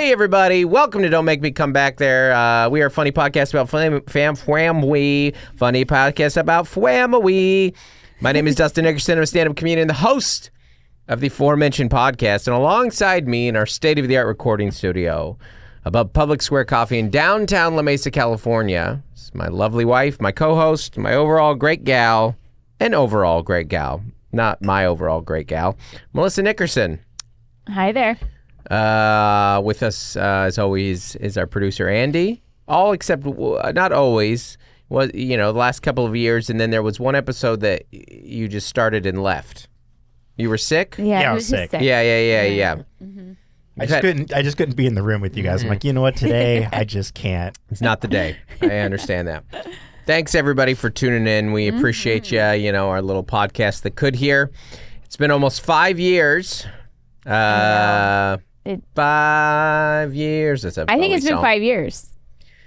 Hey, everybody. Welcome to Don't Make Me Come Back There. We are a funny podcast about family. Funny podcast about family. My name is Dustin Nickerson. I'm a stand-up comedian, the host of the aforementioned podcast. And alongside me in our state-of-the-art recording studio above Public Square Coffee in downtown La Mesa, California, is my lovely wife, my co-host, my overall great gal, an overall great gal. Not my overall great gal, Melissa Nickerson. Hi there. With us, as always, is our producer, Andy. All except, not always, was the last couple of years, and then there was one episode that you just started and left. You were sick? Yeah, I was sick. Yeah. Mm-hmm. I just couldn't be in the room with you guys. I'm like, you know what, today I just can't. It's not the day. I understand that. Thanks, everybody, for tuning in. We appreciate you, our little podcast that could hear. It's been almost 5 years. 5 years. That's a I think it's been song. 5 years.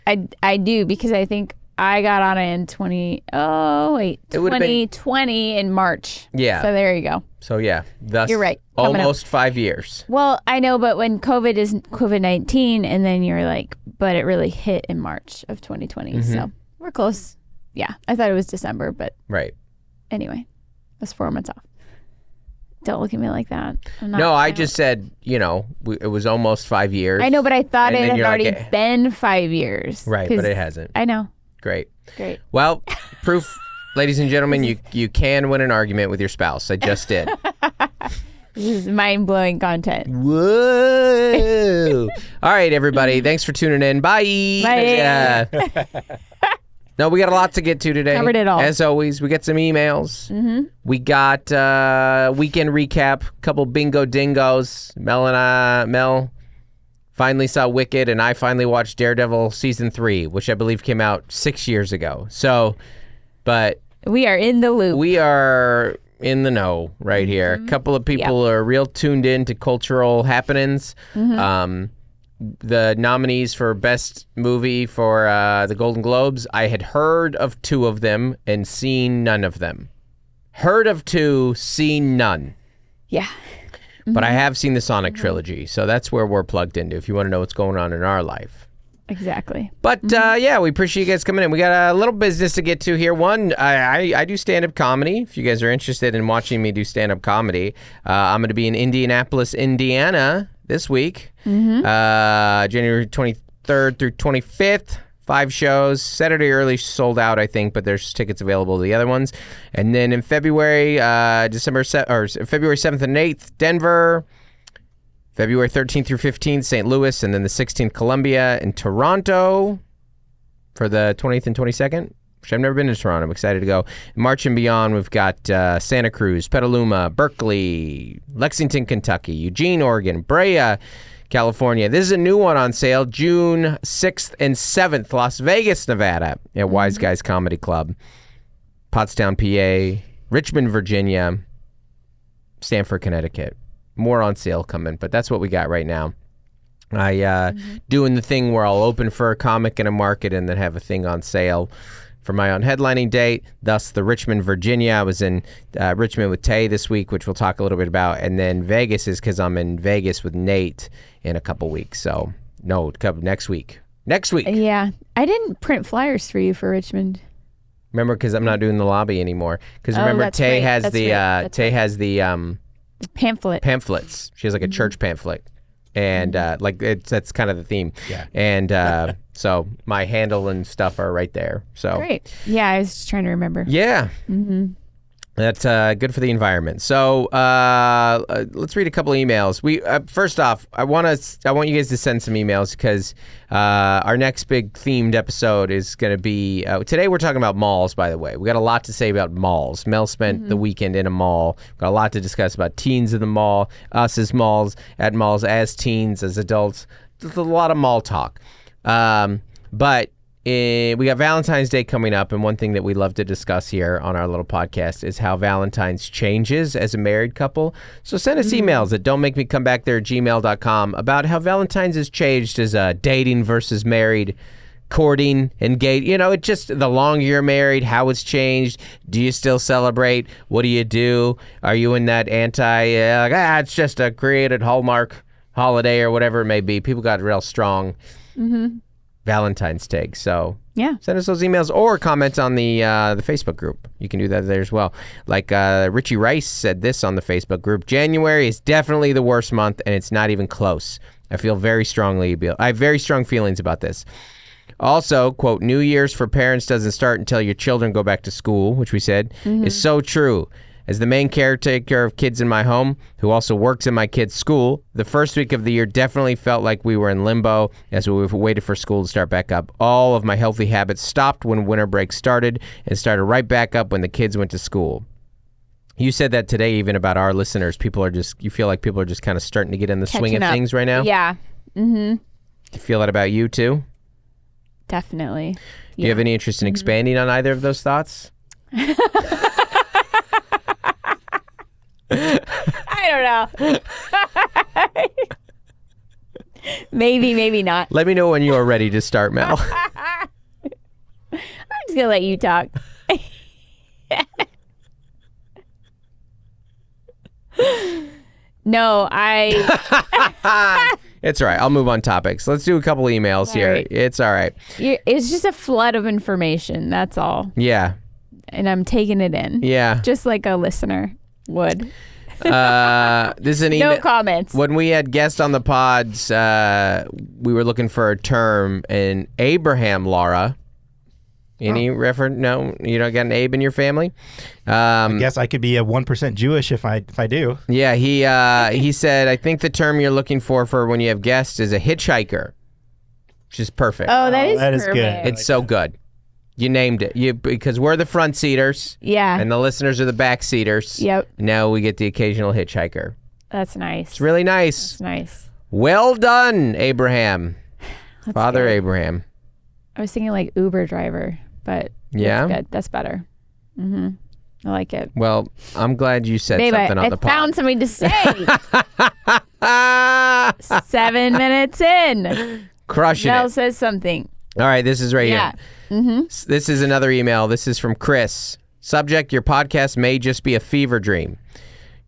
I do, because I think I got on it in 2020 in March. Yeah. So there you go. So yeah, thus You're right. Coming almost 5 years. Well, I know, but when COVID is COVID-19, and then you're like, but it really hit in March of 2020. So we're close. Yeah. I thought it was December, but Right. anyway, that's 4 months off. Don't look at me like that. No, I just said, it was almost 5 years. I know, but I thought And it then had you're already like, been 5 years. Right, 'cause but it hasn't. I know. Great. Great. Well, proof, ladies and gentlemen, you can win an argument with your spouse. I just did. This is mind-blowing content. Whoa. All right, everybody. Thanks for tuning in. Bye. Bye. No, we got a lot to get to today. Covered it all. As always, we got some emails. We got weekend recap, couple bingo dingos. Mel finally saw Wicked, and I finally watched Daredevil season 3, which I believe came out 6 years ago. So, but We are in the loop. we are in the know right here. A couple of people are real tuned in to cultural happenings. The nominees for Best Movie for the Golden Globes, I had heard of 2 of them and seen none of them. Heard of 2, seen none. Yeah. But I have seen the Sonic trilogy, so that's where we're plugged into if you want to know what's going on in our life. Exactly. But yeah, we appreciate you guys coming in. We got a little business to get to here. One, I do stand-up comedy. If you guys are interested in watching me do stand-up comedy, I'm going to be in Indianapolis, Indiana this week, January 23rd through 25th. 5 shows. Saturday early sold out, I think, but there's tickets available to the other ones. And then in February, February 7th and 8th, Denver. February 13th through 15th, St. Louis, and then the 16th, Columbia and Toronto for the 20th and 22nd, which I've never been to Toronto. I'm excited to go. March and beyond, we've got Santa Cruz, Petaluma, Berkeley, Lexington, Kentucky, Eugene, Oregon, Brea, California. This is a new one on sale, June 6th and 7th, Las Vegas, Nevada, at Wise Guys Comedy Club, Pottstown, PA, Richmond, Virginia, Stamford, Connecticut. More on sale coming, but that's what we got right now. I doing the thing where I'll open for a comic in a market and then have a thing on sale for my own headlining date, thus the Richmond, Virginia. I was in Richmond with Tay this week, which we'll talk a little bit about, and then Vegas is because I'm in Vegas with Nate in a couple weeks. So, no, next week. Next week. Yeah. I didn't print flyers for you for Richmond. Remember, because I'm not doing the lobby anymore. Because remember, that's Tay right. has That's the right. Tay has the Pamphlet. pamphlets. She has like a church pamphlet. And that's kind of the theme. Yeah. And so my handle and stuff are right there. So Great. Yeah, I was just trying to remember. yeah. That's good for the environment. So let's read a couple emails. We first off, I want you guys to send some emails because our next big themed episode is going to be today. We're talking about malls, by the way. We got a lot to say about malls. Mel spent the weekend in a mall. Got a lot to discuss about teens in the mall, us as malls, at malls as teens, as adults. There's a lot of mall talk. But we got Valentine's Day coming up, and one thing that we love to discuss here on our little podcast is how Valentine's changes as a married couple. So send us emails at don'tmakemecomebackthere@gmail.com about how Valentine's has changed as dating versus married, courting, engaged. It just, the longer you're married, how it's changed. Do you still celebrate? What do you do? Are you in that it's just a created Hallmark holiday or whatever it may be. People got real strong Valentines Takes. So Yeah. send us those emails or comment on the Facebook group. You can do that there as well. Like Richie Rice said this on the Facebook group. January is definitely the worst month, and it's not even close. I feel very strongly. I have very strong feelings about this. Also, quote, New Year's for parents doesn't start until your children go back to school, which we said is so true. As the main caretaker of kids in my home, who also works in my kids' school, the first week of the year definitely felt like we were in limbo as we waited for school to start back up. All of my healthy habits stopped when winter break started and started right back up when the kids went to school. You said that today even about our listeners. You feel like people are just kind of starting to get in the swing of things right now? Yeah. Mm-hmm. Do you feel that about you too? Definitely. Do you have any interest in expanding on either of those thoughts? I don't know. Maybe not. Let me know when you are ready to start, Mel. I'm just gonna let you talk. No, It's all right. I'll move on topics. Let's do a couple emails here. right. It's all right. It's just a flood of information. That's all, Yeah. and I'm taking it in. Yeah. Just like a listener would. This is an email. No comments. When we had guests on the pods, we were looking for a term, and Abraham, Lara. Any reference? No, you don't got an Abe in your family. I guess I could be a 1% Jewish if I do. Yeah, he said, I think the term you're looking for when you have guests is a hitchhiker, which is perfect. Oh, that is that is good. perfect. It's so good. You named it. Because we're the front seaters. Yeah. And the listeners are the back seaters. Yep. Now we get the occasional hitchhiker. That's nice. It's really nice. It's nice. Well done, Abraham. Father good. Abraham. I was thinking like Uber driver, but Yeah? that's good. That's better. I like it. Well, I'm glad you said Babe, something on I the pod. found something to say. 7 minutes in. Crushing Mel it. says something. All right, this is right Yeah. here. This is another email. This is from Chris. Subject, your podcast may just be a fever dream.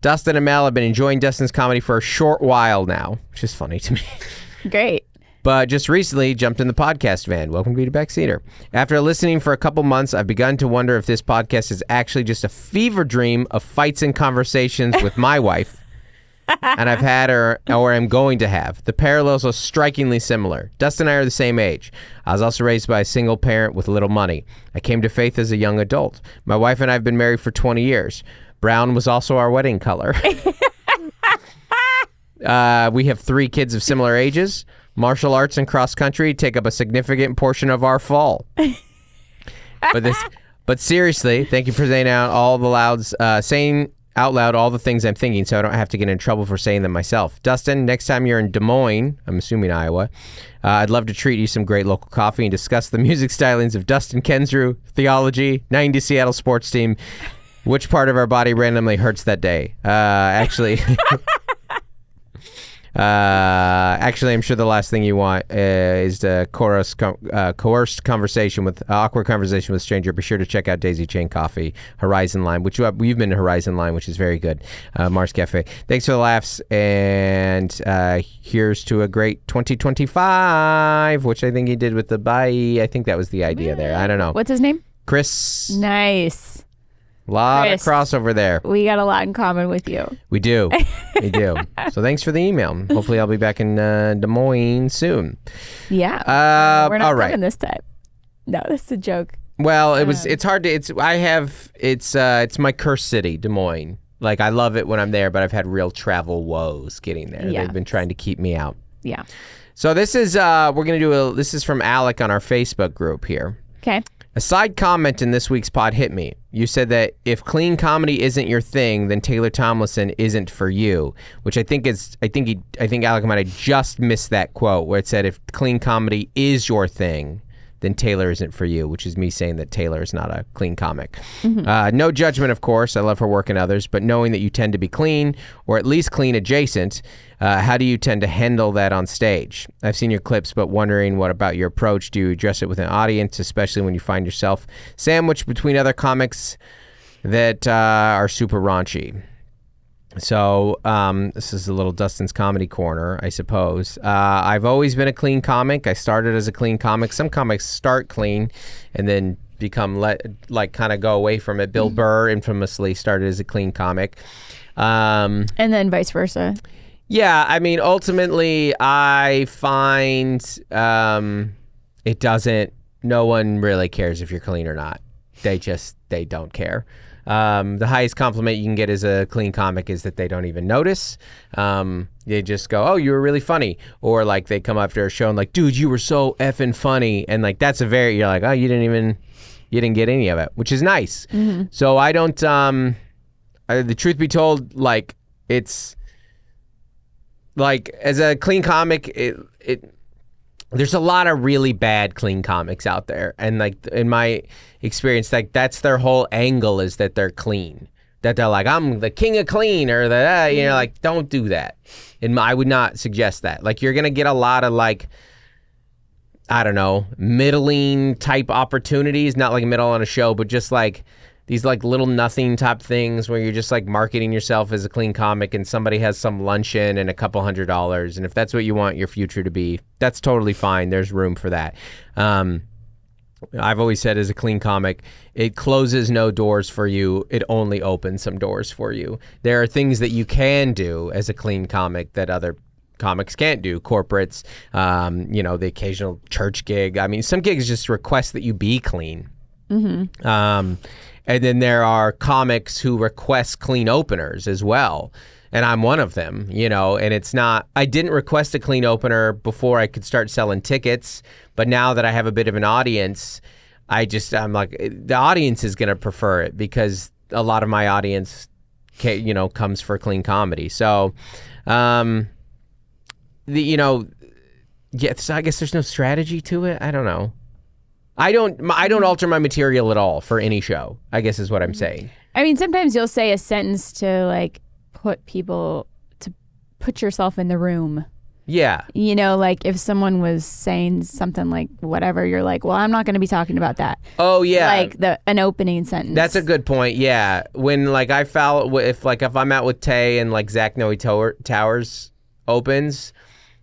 Dustin and Mel have been enjoying Dustin's comedy for a short while now, which is funny to me. Great. But just recently jumped in the podcast van. Welcome to Be the Backseater. After listening for a couple months, I've begun to wonder if this podcast is actually just a fever dream of fights and conversations with my wife. And I've had or am going to have. The parallels are strikingly similar. Dustin and I are the same age. I was also raised by a single parent with little money. I came to faith as a young adult. My wife and I have been married for 20 years. Brown was also our wedding color. We have 3 kids of similar ages. Martial arts and cross country take up a significant portion of our fall. But seriously, thank you for saying out loud all the things I'm thinking, so I don't have to get in trouble for saying them myself. Dustin, next time you're in Des Moines, I'm assuming Iowa, I'd love to treat you some great local coffee and discuss the music stylings of Dustin Kensrew, theology, 90 Seattle sports team, which part of our body randomly hurts that day. Actually, I'm sure the last thing you want is the coerced conversation awkward conversation with a stranger. Be sure to check out Daisy Chain Coffee, Horizon Line, which we've been to Horizon Line, which is very good. Mars Cafe. Thanks for the laughs, and here's to a great 2025, which I think he did with the bye. I think that was the idea there. I don't know. What's his name? Chris. Nice. Lot Chris. of crossover there. We got a lot in common with you. We do. We do. So thanks for the email. Hopefully I'll be back in Des Moines soon. Yeah. We're not all right. coming this time. No, that's a joke. Well, it's hard to it's my cursed city, Des Moines. Like I love it when I'm there, but I've had real travel woes getting there. Yeah. They've been trying to keep me out. Yeah. So this is this is from Alec on our Facebook group here. Okay. A side comment in this week's pod hit me. You said that if clean comedy isn't your thing, then Taylor Tomlinson isn't for you, which I think Alec might have just missed that quote where it said if clean comedy is your thing, then Taylor isn't for you, which is me saying that Taylor is not a clean comic. No judgment, of course. I love her work and others, but knowing that you tend to be clean, or at least clean adjacent, how do you tend to handle that on stage? I've seen your clips, but wondering what about your approach? Do you address it with an audience, especially when you find yourself sandwiched between other comics that are super raunchy? So this is a little Dustin's comedy corner, I suppose. I've always been a clean comic. I started as a clean comic. Some comics start clean and then become kind of go away from it. Bill Burr infamously started as a clean comic. And then vice versa. Yeah, I mean, ultimately, I find it doesn't. No one really cares if you're clean or not. They don't care. The highest compliment you can get as a clean comic is that they don't even notice. They just go, "Oh, you were really funny," or like they come after a show and like, "Dude, you were so effing funny," and like that's you're like, "Oh, you didn't get any of it," which is nice. Mm-hmm. So I don't. The truth be told, like it's like as a clean comic, there's a lot of really bad clean comics out there, and like in my experience, like that's their whole angle is that they're clean, that they're like, I'm the king of clean, or that like don't do that. And I would not suggest that. Like you're gonna get a lot of like, I don't know, middling type opportunities, not like middle on a show, but just like these like little nothing type things where you're just like marketing yourself as a clean comic and somebody has some luncheon and a couple $100. And if that's what you want your future to be, that's totally fine. There's room for that. I've always said as a clean comic, it closes no doors for you. It only opens some doors for you. There are things that you can do as a clean comic that other comics can't do. Corporates, the occasional church gig. I mean, some gigs just request that you be clean. Mm-hmm. And then there are comics who request clean openers as well. And I'm one of them, and it's not, I didn't request a clean opener before I could start selling tickets. But now that I have a bit of an audience, I'm like, the audience is going to prefer it because a lot of my audience, comes for clean comedy. So, so I guess there's no strategy to it. I don't know. I don't alter my material at all for any show, I guess is what I'm saying. I mean, sometimes you'll say a sentence to like put yourself in the room. Yeah. Like if someone was saying something like whatever, you're like, well, I'm not going to be talking about that. Oh yeah. Like an opening sentence. That's a good point. Yeah. When like if I'm out with Tay and like Zach Noe Towers opens,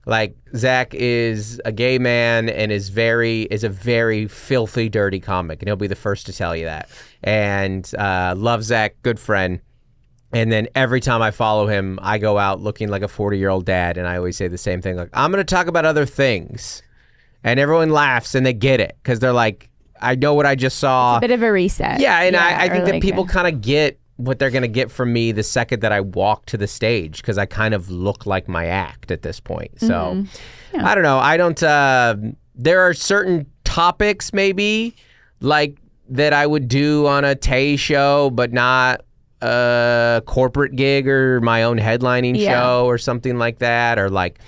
like Zach is a gay man and is a very filthy, dirty comic, and he'll be the first to tell you that. And love Zach, good friend. And then every time I follow him, I go out looking like a 40-year-old dad, and I always say the same thing, like, I'm going to talk about other things. And everyone laughs, and they get it, because they're like, I know what I just saw. It's a bit of a reset. Yeah, and I think that people kind of get what they're going to get from me the second that I walk to the stage, because I kind of look like my act at this point. So, I don't know. I don't, there are certain topics maybe like that I would do on a Tay show, but not a corporate gig or my own headlining show or something like that. Or like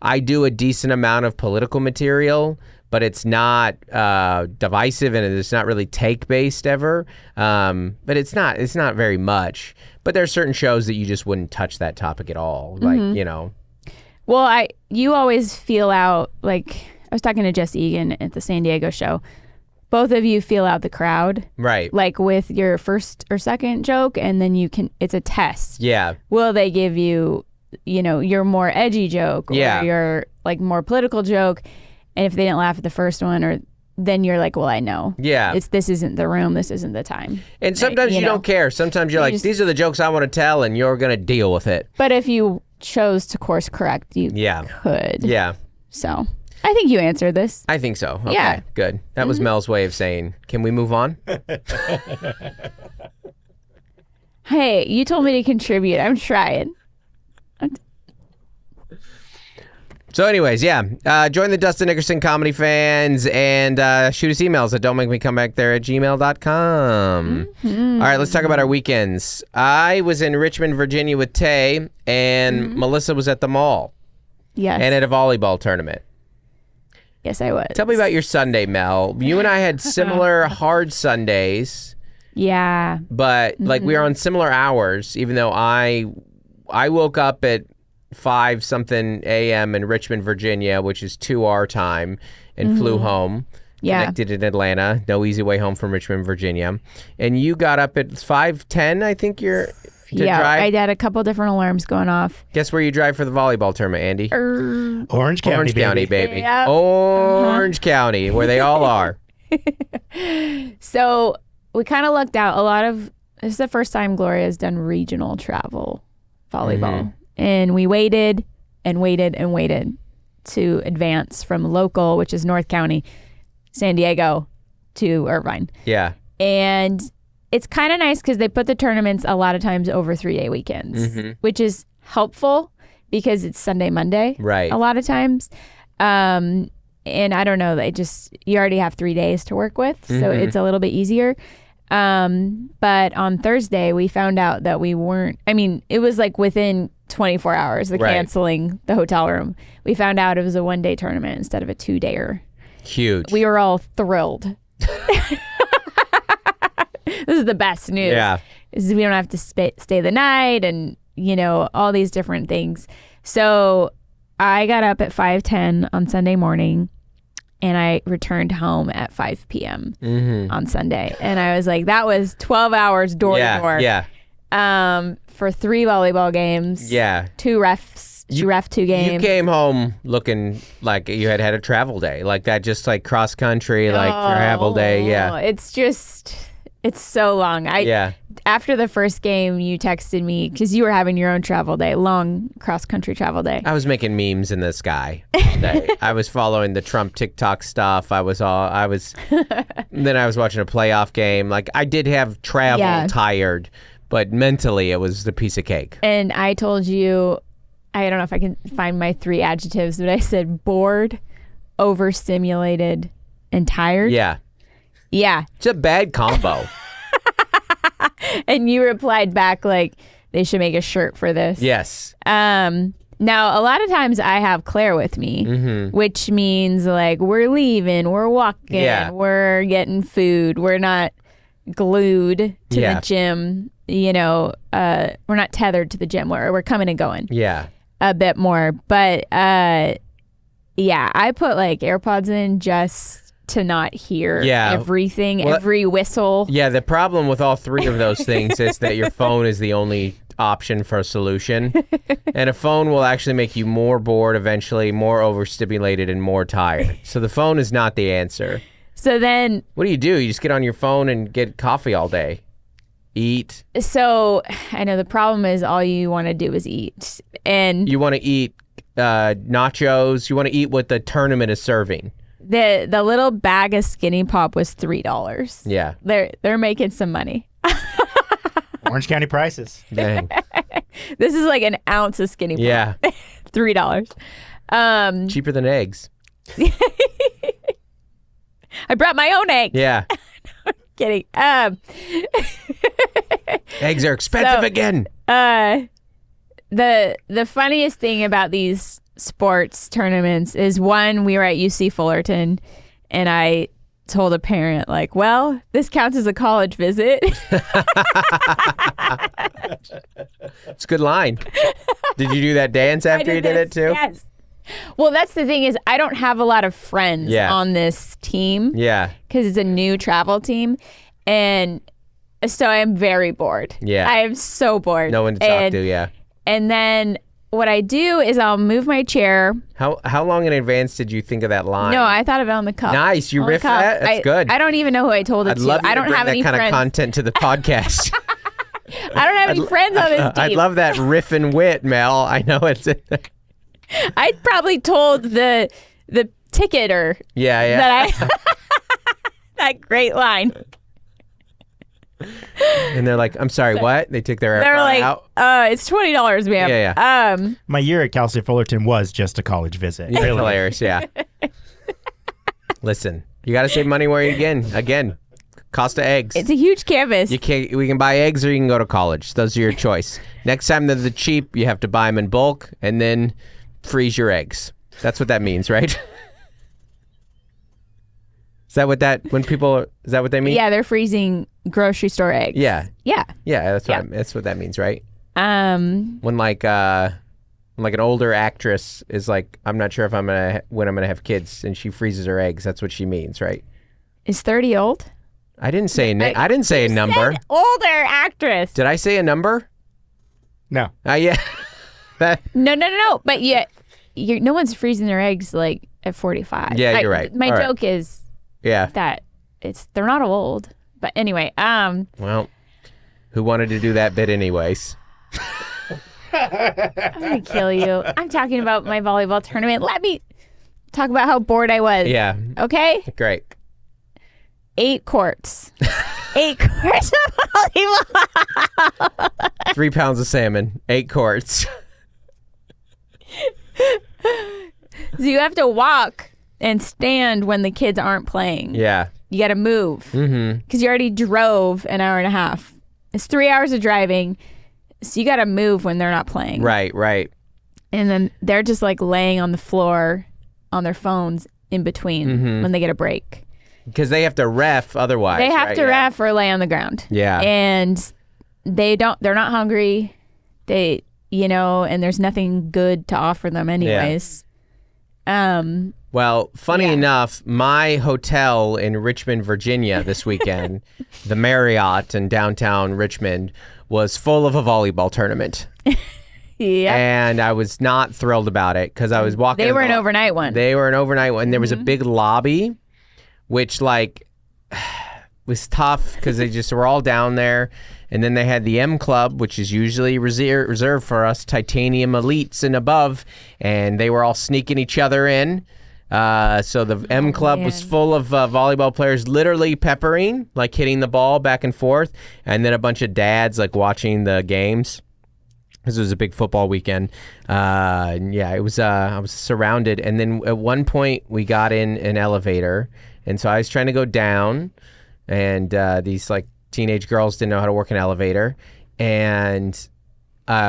I do a decent amount of political material, but it's not divisive and it's not really take-based ever. But it's not very much. But there are certain shows that you just wouldn't touch that topic at all. Like, Well, you always feel out, like, I was talking to Jess Egan at the San Diego show. Both of you feel out the crowd. Right. Like with your first or second joke, and then it's a test. Yeah. Will they give you, your more edgy joke or your, like, more political joke? And if they didn't laugh at the first one, then you're like, well, I know. Yeah. This isn't the room. This isn't the time. And sometimes you don't care. Sometimes you're like, these are the jokes I want to tell, and you're going to deal with it. But if you chose to course correct, you could. Yeah. So I think you answered this. I think so. Okay, yeah. Good. That was Mel's way of saying, can we move on? Hey, you told me to contribute. I'm trying. So anyways, join the Dustin Nickerson comedy fans and shoot us emails at don'tmakemecomebackthere@gmail.com. Mm-hmm. All right, let's talk about our weekends. I was in Richmond, Virginia with Tay, and Melissa was at the mall. Yes. And at a volleyball tournament. Yes, I was. Tell me about your Sunday, Mel. You and I had similar hard Sundays. Yeah. But like we were on similar hours, even though I woke up at 5-something a.m. in Richmond, Virginia, which is 2 our time, and flew home. Connected in Atlanta. No easy way home from Richmond, Virginia. And you got up at 5:10, I think to drive? I had a couple different alarms going off. Guess where you drive for the volleyball tournament, Andy? Orange County, baby. Yep. Orange County, where they all are. So we kind of lucked out. This is the first time Gloria has done regional travel volleyball. And we waited and waited and waited to advance from local, which is North County, San Diego, to Irvine. Yeah. And it's kind of nice because they put the tournaments a lot of times over 3-day weekends, which is helpful because it's Sunday, Monday. Right. A lot of times. And I don't know, you already have 3 days to work with, so it's a little bit easier. But on Thursday, we found out that it was like within 24 hours of canceling the hotel room. We found out it was a 1-day tournament instead of a 2-dayer. Huge. We were all thrilled. This is the best news. Yeah. Is we don't have to stay the night and, all these different things. So I got up at 5:10 on Sunday morning and I returned home at 5 p.m. On Sunday. And I was like, that was 12 hours door to door. Yeah. For 3 volleyball games. Yeah. 2 refs. She ref 2 games. You came home looking like you had a travel day, like that, just like cross country, like travel day. Yeah. It's so long. After the first game, you texted me because you were having your own travel day, long cross country travel day. I was making memes in the sky. I was following the Trump TikTok stuff. Then I was watching a playoff game. Like I did have travel tired, but mentally it was the piece of cake. And I told you, I don't know if I can find my 3 adjectives, but I said bored, overstimulated, and tired. Yeah. Yeah. It's a bad combo. And you replied back like they should make a shirt for this. Yes. Now, a lot of times I have Claire with me, which means like we're leaving, we're walking, we're getting food. We're not glued to the gym. We're not tethered to the gym. We're coming and going. Yeah. A bit more. But I put like AirPods in just to not hear everything, every whistle. Yeah, the problem with all 3 of those things is that your phone is the only option for a solution. And a phone will actually make you more bored eventually, more overstimulated, and more tired. So the phone is not the answer. So then... What do? You just get on your phone and get coffee all day. Eat. So I know the problem is all you want to do is eat. And you want to eat nachos. You want to eat what the tournament is serving. The little bag of Skinny Pop was $3. Yeah. They're making some money. Orange County prices. Dang. This is like an ounce of Skinny Pop. Yeah. $3. Cheaper than eggs. I brought my own eggs. Yeah. No, I'm kidding. Eggs are expensive again. The funniest thing about these sports tournaments is one, we were at UC Fullerton and I told a parent like, well, this counts as a college visit. It's a good line. Did you do that dance after you did it too? Yes. Well, that's the thing is I don't have a lot of friends on this team. Yeah. Because it's a new travel team. And so I am very bored. Yeah. I am so bored. No one to talk to, yeah. And then what I do is I'll move my chair. How long in advance did you think of that line? No, I thought of it on the cup. Nice. You riffed that? That's good. I don't even know who I told it I'd to. love you I don't to bring have that any kind friends. of content to the podcast. I don't have any friends on this team. I'd love that riff and wit, Mel. I know it's in there. I probably told the ticketer that that great line. And they're like, I'm sorry, what? They took their AirPod out? It's $20, ma'am. Yeah. My year at Cal State Fullerton was just a college visit. You're hilarious, yeah. Listen, you got to save money where you again. Cost of eggs. It's a huge campus. We can buy eggs or you can go to college. Those are your choice. Next time they're cheap, you have to buy them in bulk and then freeze your eggs. That's what that means, right? Is that what they mean? Yeah, they're freezing grocery store eggs. Yeah. Yeah. Yeah, that's what that means, right? When like an older actress is like, I'm not sure when I'm gonna have kids, and she freezes her eggs. That's what she means, right? Is 30 old? I didn't say I didn't say a number. Older actress. Did I say a number? No. Yeah. No. But no one's freezing their eggs like at 45. Yeah, you're right. My joke is that they're not old. But anyway, well, who wanted to do that bit anyways? I'm gonna kill you. I'm talking about my volleyball tournament. Let me talk about how bored I was. Yeah. Okay? Great. 8 courts. 8 courts of volleyball. 3 pounds of salmon, 8 courts. So you have to walk and stand when the kids aren't playing. Yeah. You got to move. Because you already drove an hour and a half. It's 3 hours of driving. So you got to move when they're not playing. Right. And then they're just like laying on the floor on their phones in between when they get a break. Because they have to ref otherwise. They have to ref or lay on the ground. Yeah. And they're not hungry. And there's nothing good to offer them anyways. Well, funny enough, my hotel in Richmond, Virginia this weekend, the Marriott in downtown Richmond, was full of a volleyball tournament. Yeah. And I was not thrilled about it because I was walking. They were an overnight one. They were an overnight one. There was a big lobby, which was tough because they just were all down there. And then they had the M Club, which is usually reserved for us titanium elites and above. And they were all sneaking each other in. So the M Club was full of volleyball players literally peppering, like hitting the ball back and forth. And then a bunch of dads like watching the games. Because it was a big football weekend. It was. I was surrounded. And then at one point we got in an elevator. And so I was trying to go down. And these like teenage girls didn't know how to work an elevator. And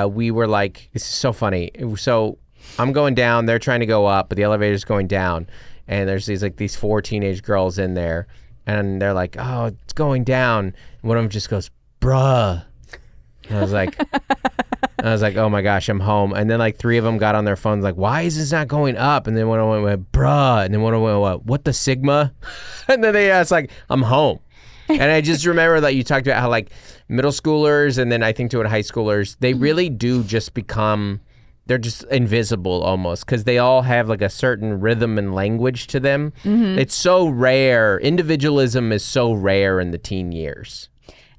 we were like, this is so funny. So I'm going down, they're trying to go up, but the elevator's going down. And there's these 4 teenage girls in there. And they're like, oh, it's going down. And one of them just goes, bruh. And I was like, oh my gosh, I'm home. And then like 3 of them got on their phones like, why is this not going up? And then one of them went, bruh. And then one of them went, what the Sigma? And then it's like, I'm home. And I just remember that you talked about how like middle schoolers and then I think to high schoolers, they really do just become, they're just invisible almost because they all have like a certain rhythm and language to them. It's so rare. Individualism is so rare in the teen years.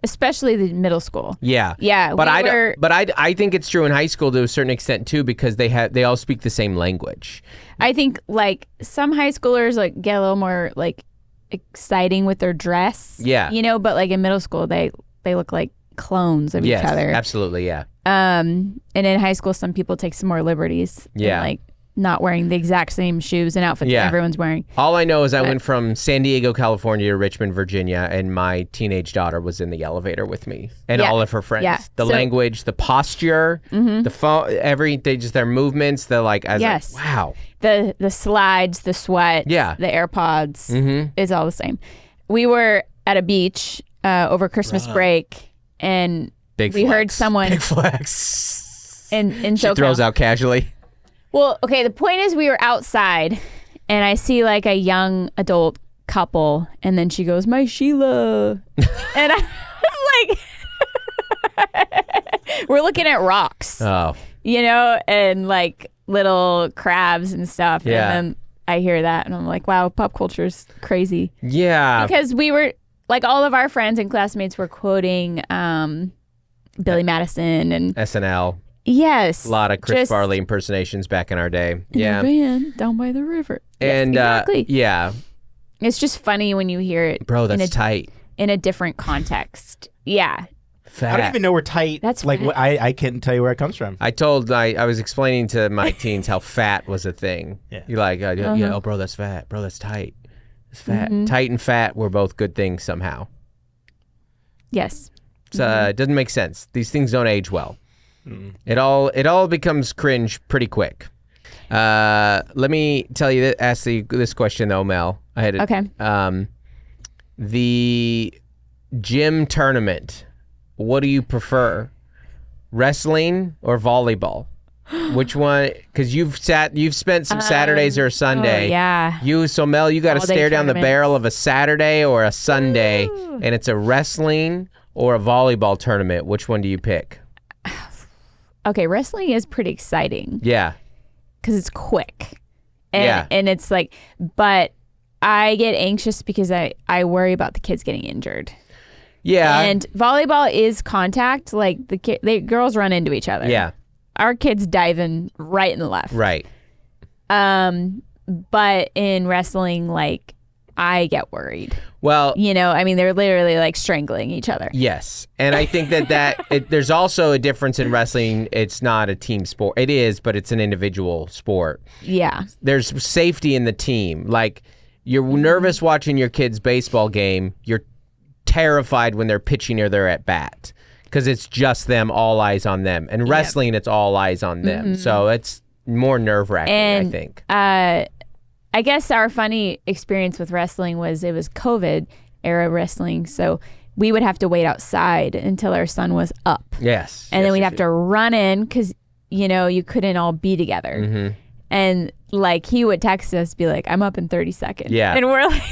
Especially the middle school. Yeah. But I think it's true in high school to a certain extent too because they all speak the same language. I think like some high schoolers like get a little more like exciting with their dress. Yeah. But like in middle school they look like clones of each other. Yes, absolutely, yeah. And in high school some people take some more liberties. Yeah. And, like not wearing the exact same shoes and outfits that everyone's wearing. All I know is I went from San Diego, California to Richmond, Virginia, and my teenage daughter was in the elevator with me and all of her friends. Yeah. The language, the posture, the phone, their movements, they're like, I was like, wow. The slides, the sweat, the AirPods, is all the same. We were at a beach over Christmas break and we heard someone. Big flex. And she throws out casually. Well, okay, the point is we were outside and I see like a young adult couple and then she goes, my Sheila. And I was like, we're looking at rocks, and like little crabs and stuff. Yeah. And then I hear that and I'm like, wow, pop culture's crazy. Yeah. Because we were like all of our friends and classmates were quoting Billy Madison and SNL. Yes. A lot of Chris Farley impersonations back in our day. In a van down by the river. And yes, exactly. Yeah. It's just funny when you hear it. Bro, that's tight. In a different context. Yeah. Fat. I don't even know where tight. That's like I can't tell you where it comes from. I was explaining to my teens how fat was a thing. Yeah. You're like, oh, bro, that's fat. Bro, that's tight. It's fat. Tight and fat were both good things somehow. Yes. It doesn't make sense. These things don't age well. It all becomes cringe pretty quick. Let me tell you, ask this question though, Mel. The gym tournament. What do you prefer, wrestling or volleyball? Which one? Because you've spent some Saturdays or a Sunday. Oh, yeah. So Mel, you got to stare down the barrel of a Saturday or a Sunday, and it's a wrestling or a volleyball tournament. Which one do you pick? okay, wrestling is pretty exciting. Yeah. Because it's quick. And it's like, but I get anxious because I worry about the kids getting injured. Yeah. And volleyball is contact. Like the girls run into each other. Yeah. Our kids dive in right and left. Right. But in wrestling, like, I get worried. Well, I mean, they're literally like strangling each other. Yes. And I think there's also a difference in wrestling. It's not a team sport. It is, but it's an individual sport. Yeah. There's safety in the team. Like, you're nervous watching your kid's baseball game. You're terrified when they're pitching or they're at bat because it's just them, all eyes on them. And wrestling, it's all eyes on them. So it's more nerve-wracking, I think. I guess our funny experience with wrestling was it was COVID era wrestling. So we would have to wait outside until our son was up. Yes. And then we'd have to run in because, you couldn't all be together. Mm-hmm. And like he would text us, be like, I'm up in 30 seconds. Yeah. And we're like,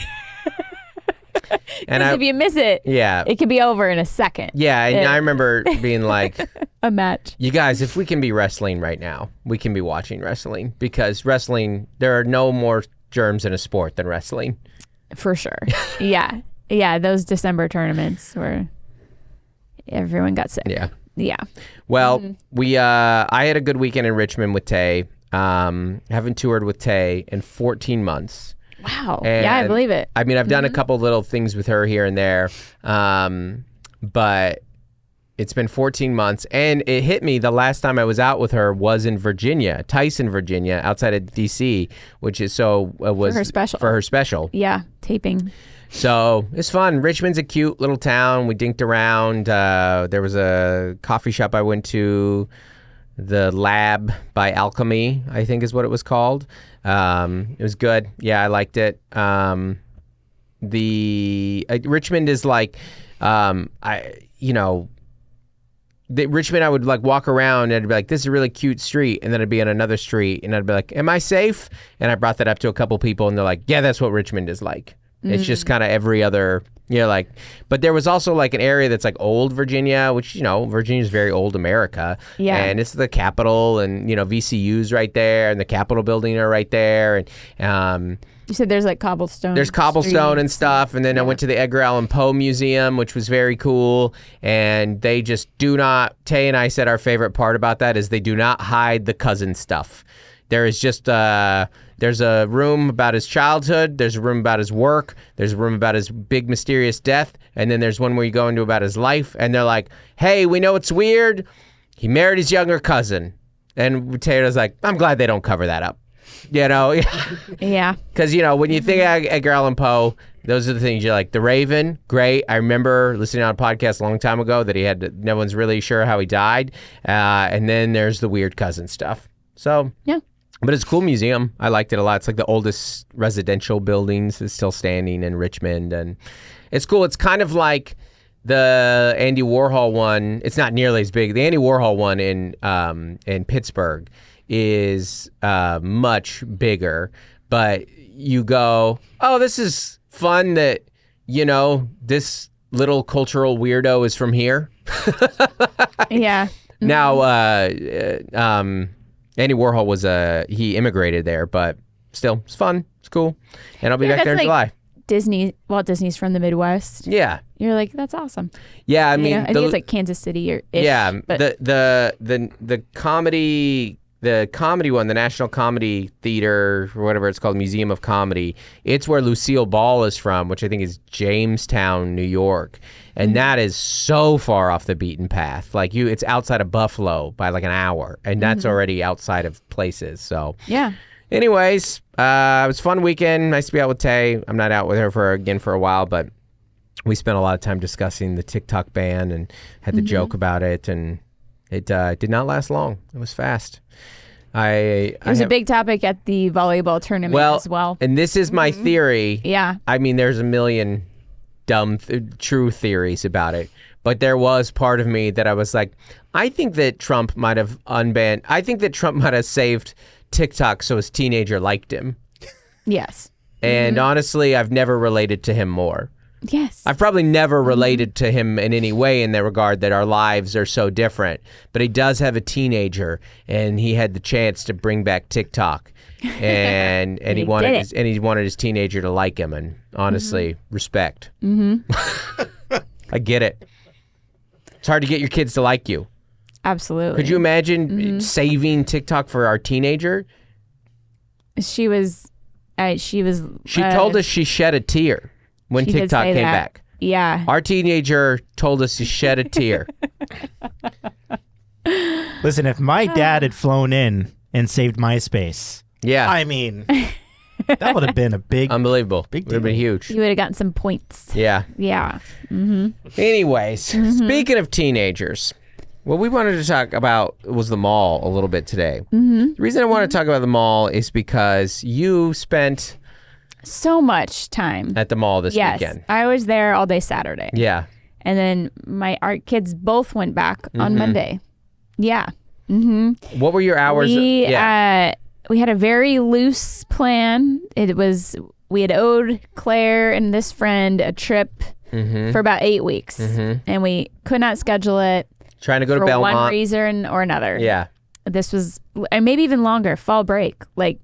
and if you miss it, it could be over in a second. Yeah. And I remember being like, a match. You guys, if we can be wrestling right now, we can be watching wrestling because wrestling, there are no more germs in a sport than wrestling. For sure. Yeah. Yeah. Those December tournaments where everyone got sick. Yeah. Yeah. Well, I had a good weekend in Richmond with Tay. Haven't toured with Tay in 14 months. Wow. Yeah, I believe it. I mean, I've done a couple little things with her here and there. But it's been 14 months, and it hit me the last time I was out with her was in Virginia, Tyson, Virginia, outside of D.C., which is was for her special. Yeah, taping. So it's fun. Richmond's a cute little town. We dinked around. There was a coffee shop I went to, the Lab by Alchemy, I think is what it was called. It was good. Yeah, I liked it. Richmond is like, Richmond, I would like walk around and I'd be like, this is a really cute street. And then I'd be on another street and I'd be like, am I safe? And I brought that up to a couple people and they're like, yeah, that's what Richmond is like. It's just kind of every other, but there was also like an area that's like old Virginia, which, Virginia's very old America. Yeah. And it's the Capitol and, VCU's right there and the Capitol building are right there. And, you said there's like cobblestone. There's cobblestone and stuff. And then I went to the Edgar Allan Poe Museum, which was very cool. And they just Tay and I said our favorite part about that is they do not hide the cousin stuff. There is just, there's a room about his childhood. There's a room about his work. There's a room about his big mysterious death. And then there's one where you go into about his life. And they're like, hey, we know it's weird. He married his younger cousin. And Taylor's like, I'm glad they don't cover that up. Yeah. Because, when you think of Edgar Allan Poe, those are the things you're like. The Raven, great. I remember listening on a podcast a long time ago that no one's really sure how he died. And then there's the weird cousin stuff. So, yeah. But it's a cool museum. I liked it a lot. It's like the oldest residential buildings is still standing in Richmond. And it's cool. It's kind of like the Andy Warhol one. It's not nearly as big. The Andy Warhol one in Pittsburgh is much bigger. But you go, oh, this is fun that, this little cultural weirdo is from here. Yeah. Now, Andy Warhol he immigrated there, but still, it's fun. It's cool. And I'll be back there in July. Walt Disney's from the Midwest. Yeah. You're like, that's awesome. Yeah, I mean, I think it's like Kansas City or ish. Yeah, but the comedy one, the National Comedy Theater or whatever it's called, Museum of Comedy. It's where Lucille Ball is from, which I think is Jamestown, New York. And that is so far off the beaten path. Like it's outside of Buffalo by like an hour, and that's already outside of places. So yeah. Anyways, it was a fun weekend. Nice to be out with Tay. I'm not out with her for a while, but we spent a lot of time discussing the TikTok ban and had the joke about it, and it did not last long. It was fast. It was a big topic at the volleyball tournament as well. And this is my theory. Yeah. I mean, there's a million dumb true theories about it, but there was part of me that I was like, I think that Trump might have saved TikTok so his teenager liked him. Yes. And honestly, I've never related to him more. Yes. I've probably never related to him in any way in that regard that our lives are so different. But he does have a teenager, and he had the chance to bring back TikTok, and he wanted his teenager to like him. And honestly, respect. I get it. It's hard to get your kids to like you. Absolutely. Could you imagine saving TikTok for our teenager? She told us she shed a tear when TikTok came back. Yeah. Our teenager told us to shed a tear. Listen, if my dad had flown in and saved MySpace, I mean, that would have been a big, unbelievable. Big deal. Would have been huge. You would have gotten some points. Yeah. Yeah. Anyways, speaking of teenagers, what we wanted to talk about was the mall a little bit today. The reason I want to talk about the mall is because you spent so much time at the mall this weekend. I was there all day Saturday. Yeah. And then our kids both went back on Monday. Yeah. What were your hours? We had a very loose plan. We had owed Claire and this friend a trip for about 8 weeks. And we could not schedule it. Trying to go to For Belmont. one reason or another. Yeah. This was, and maybe even longer, fall break, like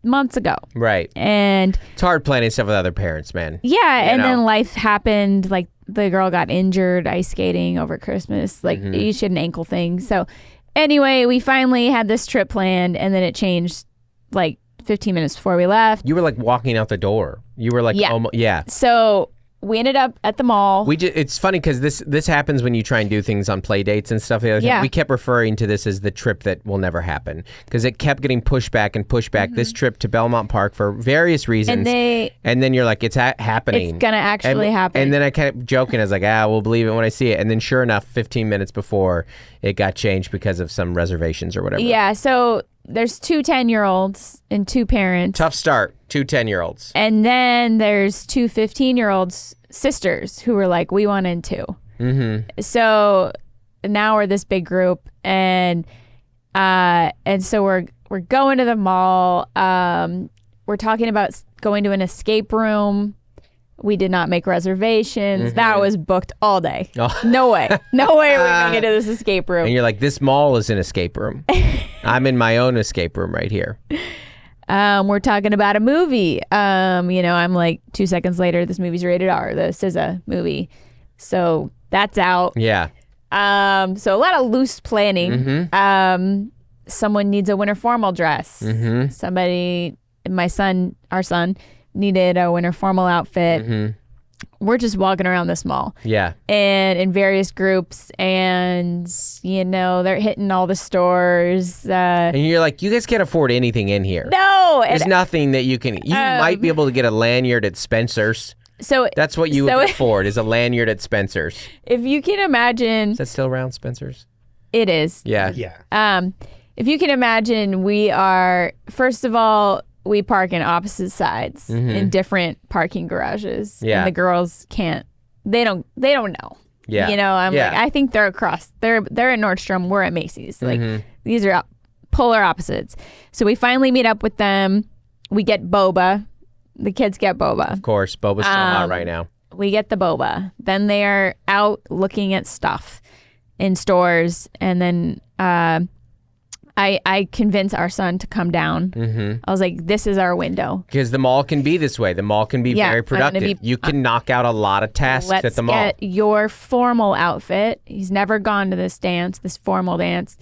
months ago. Right. And it's hard planning stuff with other parents, man. Yeah. And then life happened. Like the girl got injured ice skating over Christmas. Like she had an ankle thing. So anyway, we finally had this trip planned, and then it changed like 15 minutes before we left. You were like walking out the door. You were like, almost. So we ended up at the mall. It's funny because this happens when you try and do things on play dates and stuff. We kept referring to this as the trip that will never happen because it kept getting pushed back and pushed back. This trip to Belmont Park for various reasons. And then you're like, it's happening. It's going to actually happen. And then I kept joking. I was like, we'll believe it when I see it. And then sure enough, 15 minutes before, it got changed because of some reservations or whatever. Yeah, so there's 2 10-year-olds and 2 parents. Tough start, 2 10-year-olds. And then there's 2 15-year-olds sisters who were like, we want in too. So now we're this big group, and so we're going to the mall. We're talking about going to an escape room. We did not make reservations. That was booked all day. No way we're going to get to this escape room. And you're like, this mall is an escape room. I'm in my own escape room right here. We're talking about a movie. I'm like 2 seconds later, this movie's rated R, the SZA movie. So that's out. Yeah. So a lot of loose planning. Someone needs a winter formal dress. Somebody, our son, needed a winter formal outfit. We're just walking around this mall. Yeah. And in various groups, and they're hitting all the stores. And you're like, you guys can't afford anything in here. No. There's nothing that you can. You might be able to get a lanyard at Spencer's. So that's what you would afford, is a lanyard at Spencer's. If you can imagine. Is that still around, Spencer's? It is. Yeah. If you can imagine, we are, first of all, we park in opposite sides in different parking garages. Yeah. And the girls can't. They don't know. Yeah. I'm like, I think they're across. They're at Nordstrom. We're at Macy's. Like these are polar opposites. So we finally meet up with them. We get boba. The kids get boba. Of course, boba's so hot right now. We get the boba. Then they are out looking at stuff in stores, and then I convince our son to come down. I was like, this is our window. Because the mall can be this way. The mall can be very productive. You can knock out a lot of tasks at the mall. Let's get your formal outfit. He's never gone to this formal dance.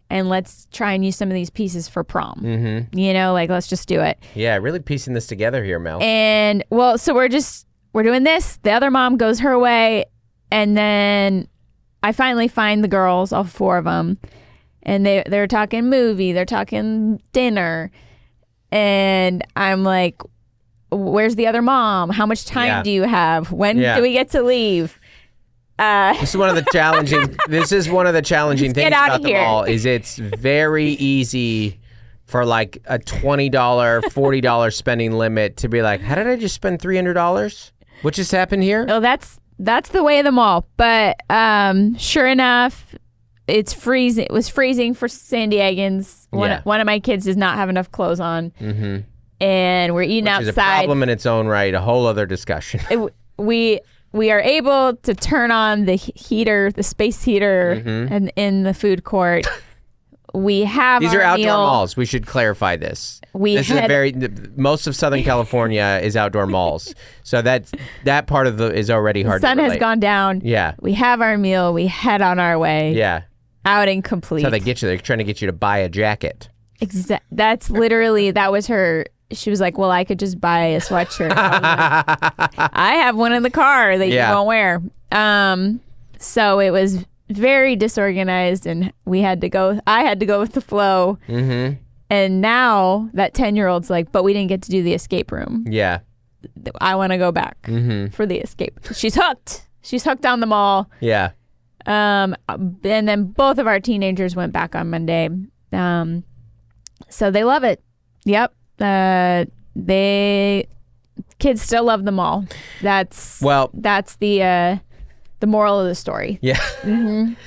And let's try and use some of these pieces for prom. Let's just do it. Yeah, really piecing this together here, Mel. And, so we're doing this. The other mom goes her way. And then I finally find the girls, all 4 of them. And they're talking movie, they're talking dinner. And I'm like, where's the other mom? How much time do you have? When do we get to leave? This is one of the challenging things about the mall is it's very easy for like a $20, $40 spending limit to be like, how did I just spend $300? What just happened here? Oh, that's the way of the mall. But sure enough, it's freezing. It was freezing for San Diegans. One of my kids does not have enough clothes on, and we're eating outside. Which is a problem in its own right. A whole other discussion. we are able to turn on the heater, the space heater, and in the food court. We have these are outdoor meal. malls. We should clarify this. Most of Southern California is outdoor malls, so that part of is already hard. The sun to relate. has gone down. Yeah, we have our meal. We head on our way. Yeah, outing complete. That's how they get you. They're trying to get you to buy a jacket. That's literally that was her. She was like, "Well, I could just buy a sweatshirt. I have one in the car that you won't wear." So it was very disorganized, and I had to go with the flow. And now that 10-year-old's like, but we didn't get to do the escape room. Yeah, I want to go back for the escape. She's hooked on the mall. Yeah. And then both of our teenagers went back on Monday. So they love it. Yep. Kids still love the mall. That's the moral of the story. Yeah. And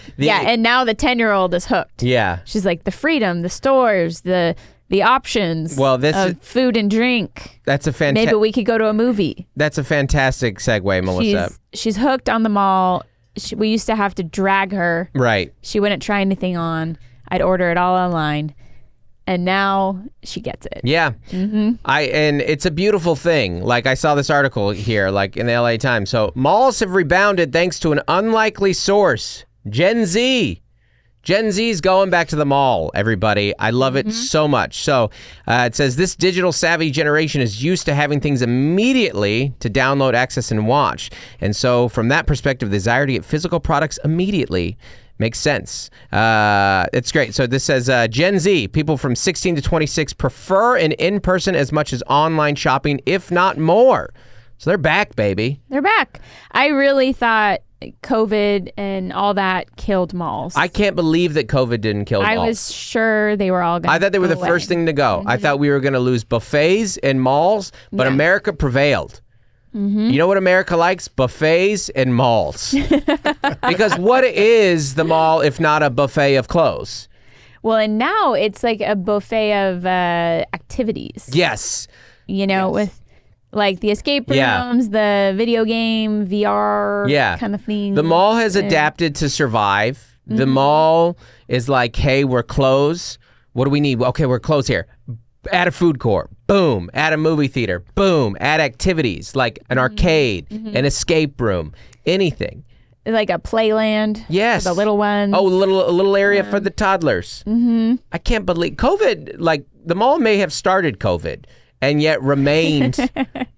now the 10-year-old is hooked. Yeah. She's like, the freedom, the stores, the options of food and drink. That's a fantastic... Maybe we could go to a movie. That's a fantastic segue, Melissa. She's hooked on the mall. We used to have to drag her. Right. She wouldn't try anything on. I'd order it all online. And now she gets it. Yeah. And it's a beautiful thing. Like, I saw this article here, like in the LA Times. So malls have rebounded thanks to an unlikely source. Gen Z. Gen Z's going back to the mall, everybody. I love it so much. So it says this digital savvy generation is used to having things immediately to download, access, and watch. And so from that perspective, the desire to get physical products immediately makes sense. It's great. So this says Gen Z, people from 16 to 26 prefer an in-person as much as online shopping, if not more. So they're back, baby. They're back. I really thought COVID and all that killed malls. I can't believe that COVID didn't kill malls. I was sure they were all going to I thought they were the first thing to go. I thought we were going to lose buffets and malls, but America prevailed. You know what America likes? Buffets and malls. Because what is the mall if not a buffet of clothes? Well, and now it's like a buffet of activities. Yes. You know, with like the escape rooms, the video game, VR kind of thing. The mall has adapted to survive. The mall is like, hey, we're closed. What do we need? Okay, we're closed here. Add a food court, boom. Add a movie theater, boom. Add activities like an arcade, an escape room, anything. Like a playland. Yes. For the little ones. Oh, a little area for the toddlers. I can't believe COVID. Like the mall may have started COVID and yet remained.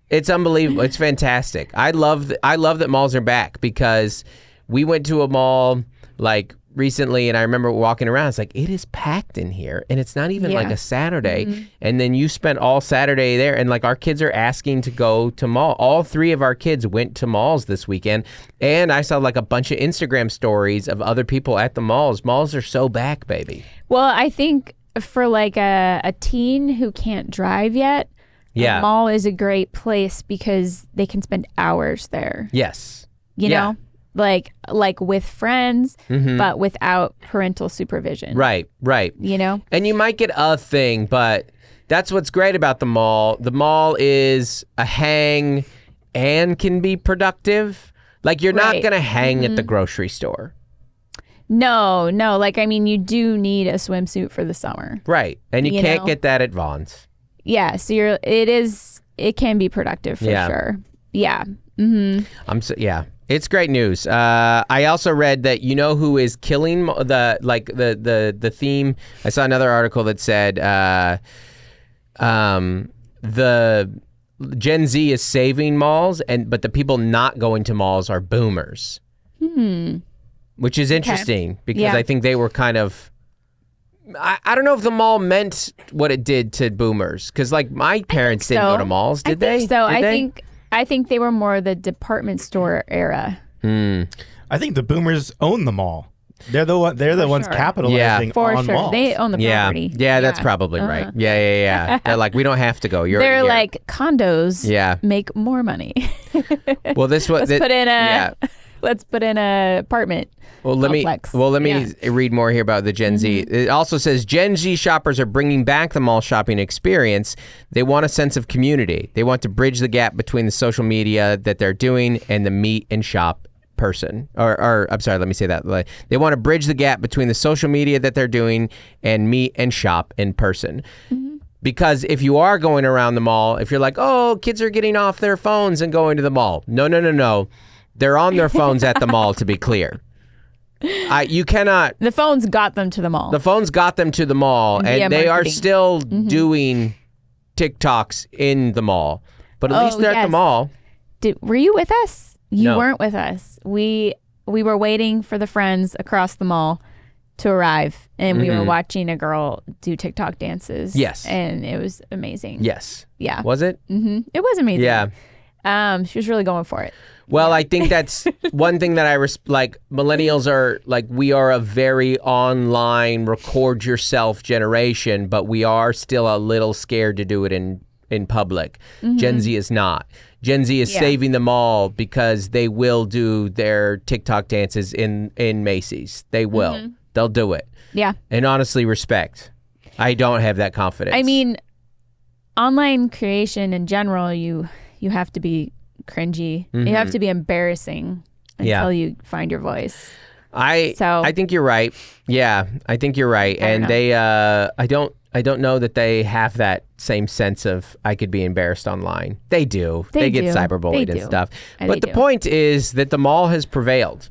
It's unbelievable. It's fantastic. I love that malls are back because we went to a mall like recently, and I remember walking around. It's like, it is packed in here, and it's not even like a Saturday. And then you spent all Saturday there, and like our kids are asking to go to mall. All three of our kids went to malls this weekend, and I saw like a bunch of Instagram stories of other people at the malls. Malls are so back, baby. Well, I think for like a teen who can't drive yet, a mall is a great place because they can spend hours there. Yes. You know? Like with friends, but without parental supervision. Right. You know? And you might get a thing, but that's what's great about the mall. The mall is a hang and can be productive. Like you're not going to hang at the grocery store. No. Like, I mean, you do need a swimsuit for the summer. Right. And you can't get that at Vaughn's. Yeah. So it can be productive for sure. Yeah. It's great news. I also read that you know who is killing the theme. I saw another article that said the Gen Z is saving malls, but the people not going to malls are boomers. Which is interesting because I think they were kind of. I don't know if the mall meant what it did to boomers because like my parents didn't go to malls, did they? So I think they were more the department store era. I think the boomers own the mall. They're the ones capitalizing on malls. They own the property. Yeah, that's probably right. Yeah. They're like, we don't have to go. They're like condos. Make more money. Well, this was put in Let's put in an apartment. Well, let me read more here about the Gen Z. It also says Gen Z shoppers are bringing back the mall shopping experience. They want a sense of community. They want to bridge the gap between the social media that they're doing and the meet and shop person. Or I'm sorry, let me say that. They want to bridge the gap between the social media that they're doing and meet and shop in person. Because if you are going around the mall, if you're like, oh, kids are getting off their phones and going to the mall. No. They're on their phones at the mall, to be clear. You cannot. The phones got them to the mall. The phones got them to the mall, and they are still doing TikToks in the mall. But at least they're at the mall. Were you with us? You No. weren't with us. We were waiting for the friends across the mall to arrive, and we were watching a girl do TikTok dances. Yes. And it was amazing. Yes. Yeah. Was it? It was amazing. Yeah. She was really going for it. Well, I think that's one thing that like millennials are like, we are a very online record yourself generation, but we are still a little scared to do it in public. Gen Z is not. Gen Z is saving them all because they will do their TikTok dances in Macy's. They will. They'll do it. Yeah. And honestly, respect. I don't have that confidence. I mean, online creation in general, you have to be cringy. You have to be embarrassing until you find your voice. I think you're right. Yeah, I think you're right. And they I don't know that they have that same sense of I could be embarrassed online. They do. They get cyberbullied and stuff. But the point is that the mall has prevailed.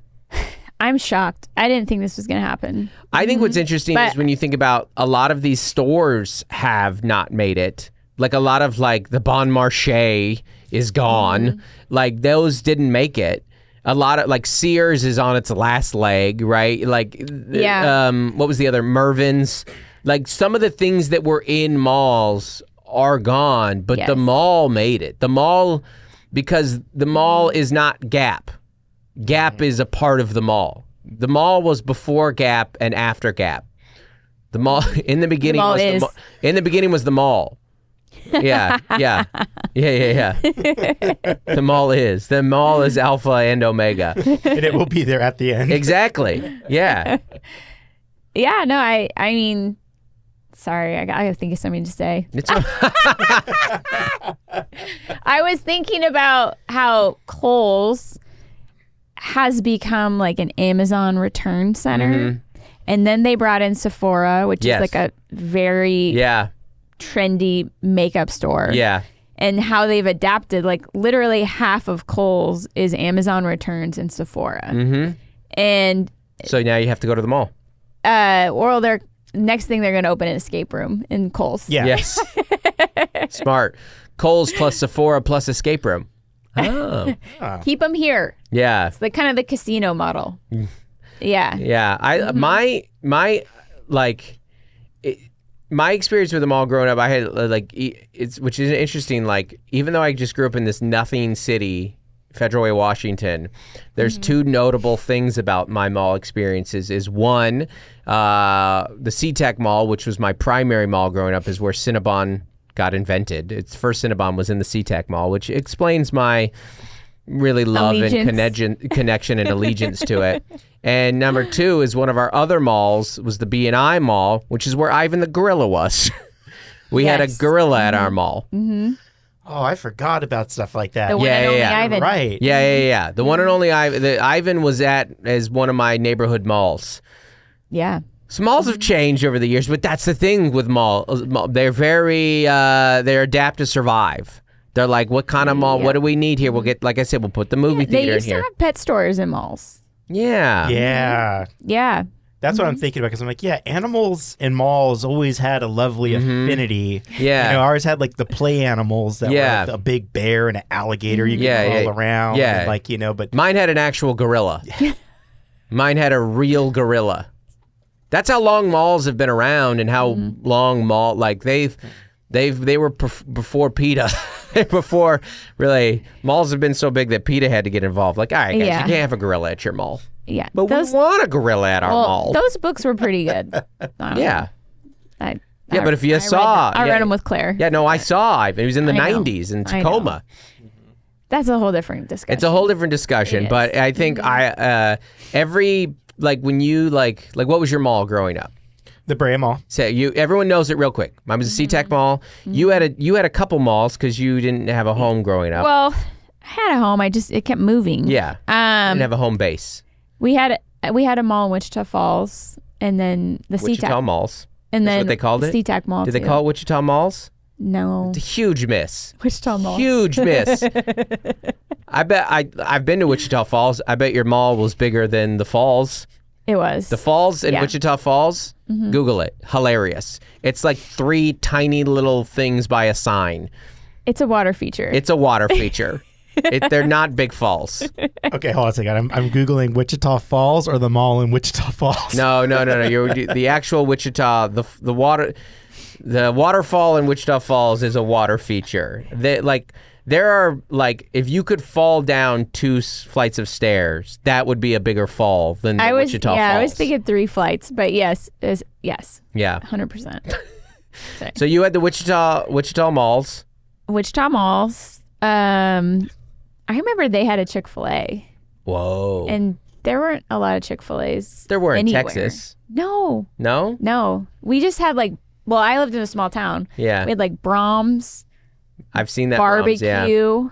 I'm shocked. I didn't think this was going to happen. I think what's interesting is when you think about a lot of these stores have not made it. Like a lot of like the Bon Marché is gone. Like those didn't make it. A lot of like Sears is on its last leg, right? Like what was the other? Mervyn's. Like some of the things that were in malls are gone, but the mall made it. The mall, because the mall is not Gap. Gap is a part of the mall. The mall was before Gap and after Gap. The mall in the beginning was the mall. Yeah. The mall is Alpha and Omega. And it will be there at the end. Exactly. Yeah. Yeah, no, I mean, sorry, I gotta think of something to say. I was thinking about how Kohl's has become like an Amazon return center. And then they brought in Sephora, which is like a very trendy makeup store. Yeah. And how they've adapted, like literally half of Kohl's is Amazon returns and Sephora. And so now you have to go to the mall. Or they're next thing they're going to open an escape room in Kohl's. Yeah. Yes. Smart. Kohl's plus Sephora plus escape room. Oh. Keep them here. Yeah. It's like kind of the casino model. Yeah. Yeah. My experience with the mall growing up, I had which is interesting. Like, even though I just grew up in this nothing city, Federal Way, Washington, there's two notable things about my mall experiences. Is one, the SeaTac Mall, which was my primary mall growing up, is where Cinnabon got invented. Its first Cinnabon was in the SeaTac Mall, which explains my really love and connection and allegiance to it. And number two is one of our other malls was the B&I Mall, which is where Ivan the Gorilla was. We had a gorilla at our mall. Oh, I forgot about stuff like that. The one and only Ivan. Right. Yeah. The one and only Ivan. Ivan was as one of my neighborhood malls. Yeah. So malls have changed over the years, but that's the thing with malls. They're very, they adapt to survive. They're like, what kind of mall? What do we need here? We'll get, like I said, we'll put the movie theater in here. They used to have pet stores in malls. Yeah. Yeah. That's what I'm thinking about, because I'm like, animals in malls always had a lovely affinity. Yeah. You know, ours had like the play animals that were like a big bear and an alligator you could roll around. Yeah. And like, you know, but mine had an actual gorilla. Mine had a real gorilla. That's how long malls have been around, and how long they were before PETA. Before, really, malls have been so big that PETA had to get involved. Like, all right, guys, you can't have a gorilla at your mall. Yeah. But we want a gorilla at our mall. Those books were pretty good. Yeah. But if you I read them with Claire. Yeah, no, I saw Ivan. He was in the 90s in Tacoma. That's a whole different discussion. It's a whole different discussion, but I think when you like what was your mall growing up? The Brea Mall. So everyone knows it real quick. Mine was a SeaTac Mall. You had a couple malls because you didn't have a home growing up. Well, I had a home. It kept moving. Yeah. Didn't have a home base. We had a mall in Wichita Falls, and then the Wichita SeaTac malls. And That's then what they called it? SeaTac Mall. Did they call it Wichita Malls? No. It's a huge miss. Wichita Mall. Huge miss. I bet I've been to Wichita Falls. I bet your mall was bigger than the Falls. It was. The Falls in Wichita Falls, Google it. Hilarious. It's like 3 tiny little things by a sign. It's a water feature. It's a water feature. They're not big falls. Okay, hold on a second. I'm Googling Wichita Falls or the mall in Wichita Falls. No. The actual Wichita, the waterfall in Wichita Falls is a water feature. There are if you could fall down 2 flights of stairs, that would be a bigger fall than Wichita Falls. Yeah, I was thinking 3 flights, but yes. Yeah. 100%. So you had the Wichita malls. Wichita malls. I remember they had a Chick-fil-A. Whoa. And there weren't a lot of Chick-fil-A's. There were in anywhere. Texas. No. No? No. We just had I lived in a small town. Yeah. We had Brahms. I've seen that. Barbecue. Brahms,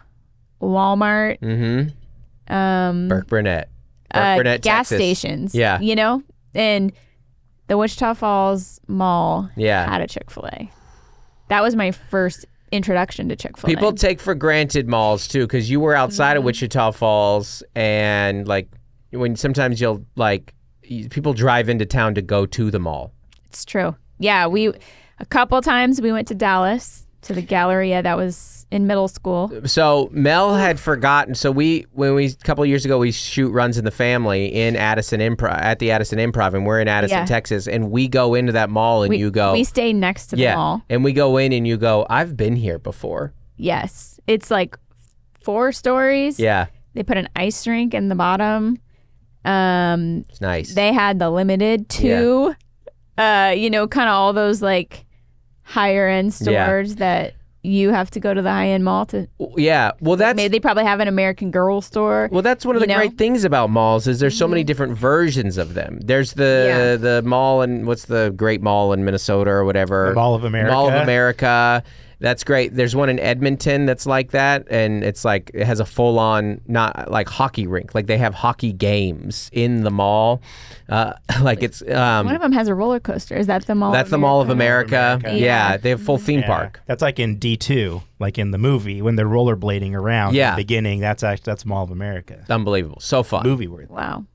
Walmart. Mm-hmm. Burke Burnett, gas Texas. stations. Yeah. And the Wichita Falls Mall had a Chick-fil-A. That was my first introduction to Chick-fil-A. People take for granted malls too, because you were outside of Wichita Falls, and when sometimes people drive into town to go to the mall. It's true. Yeah, a couple times we went to Dallas to the Galleria. That was in middle school. So Mel had forgotten. So a couple years ago, we shoot Runs in the Family in Addison Improv at the Addison Improv, and we're in Addison, Texas, and we go into that mall, and you go. We stay next to the mall, and we go in, and you go. I've been here before. Yes, it's 4 stories. Yeah, they put an ice rink in the bottom. It's nice. They had the Limited too. Kind of all those higher end stores that you have to go to the high end mall to. Yeah, well, maybe they probably have an American Girl store. Well, that's one of the great things about malls is there's so many different versions of them. There's the mall in what's the great mall in Minnesota or whatever. The Mall of America. Mall of America. That's great. There's one in Edmonton that's like that, and it's it has a full-on, not hockey rink. They have hockey games in the mall. It's one of them has a roller coaster. Is that the Mall? That's the Mall of America. Yeah, they have full theme park. That's in D2, in the movie when they're rollerblading around. Yeah. In the beginning, that's Mall of America. Unbelievable. So fun. Movie worthy. Wow.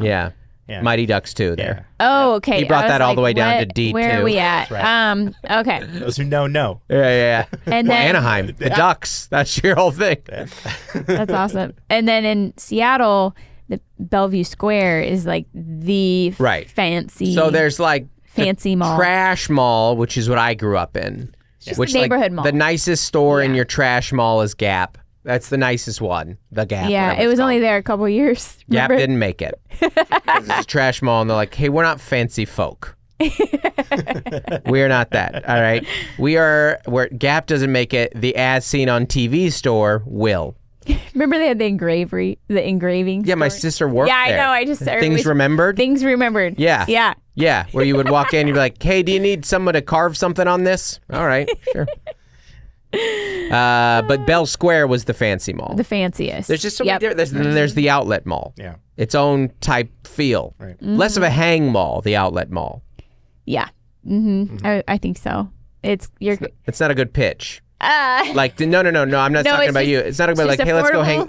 Yeah. Yeah. Mighty Ducks too there. Oh, okay. He brought that all the way down to D2. Where are we at? Right. Okay. Those who know. Yeah. And then Anaheim, the Ducks. That's your whole thing. That's awesome. And then in Seattle, the Bellevue Square is the fancy. So there's fancy mall. Trash mall, which is what I grew up in. Just the neighborhood mall. The nicest store in your trash mall is Gap. That's the nicest one, the Gap. Yeah, it was only there a couple years. Gap didn't make it. It's a trash mall, and they're like, hey, we're not fancy folk. We're not that, all right? Where Gap doesn't make it, the as seen on TV store will. Remember they had the engraving Yeah, store? my sister worked there. Yeah, I know. Things remembered? Things remembered. Yeah. Yeah, where you would walk in, you'd be like, hey, do you need someone to carve something on this? All right, sure. But Bell Square was the fancy mall. The fanciest. There's just so many different. There's the outlet mall. Yeah. Its own type feel. Right. Less of a hang mall, the outlet mall. Yeah. Mm-hmm. I think so. It's not a good pitch. No, I'm not talking about you. It's not about hey,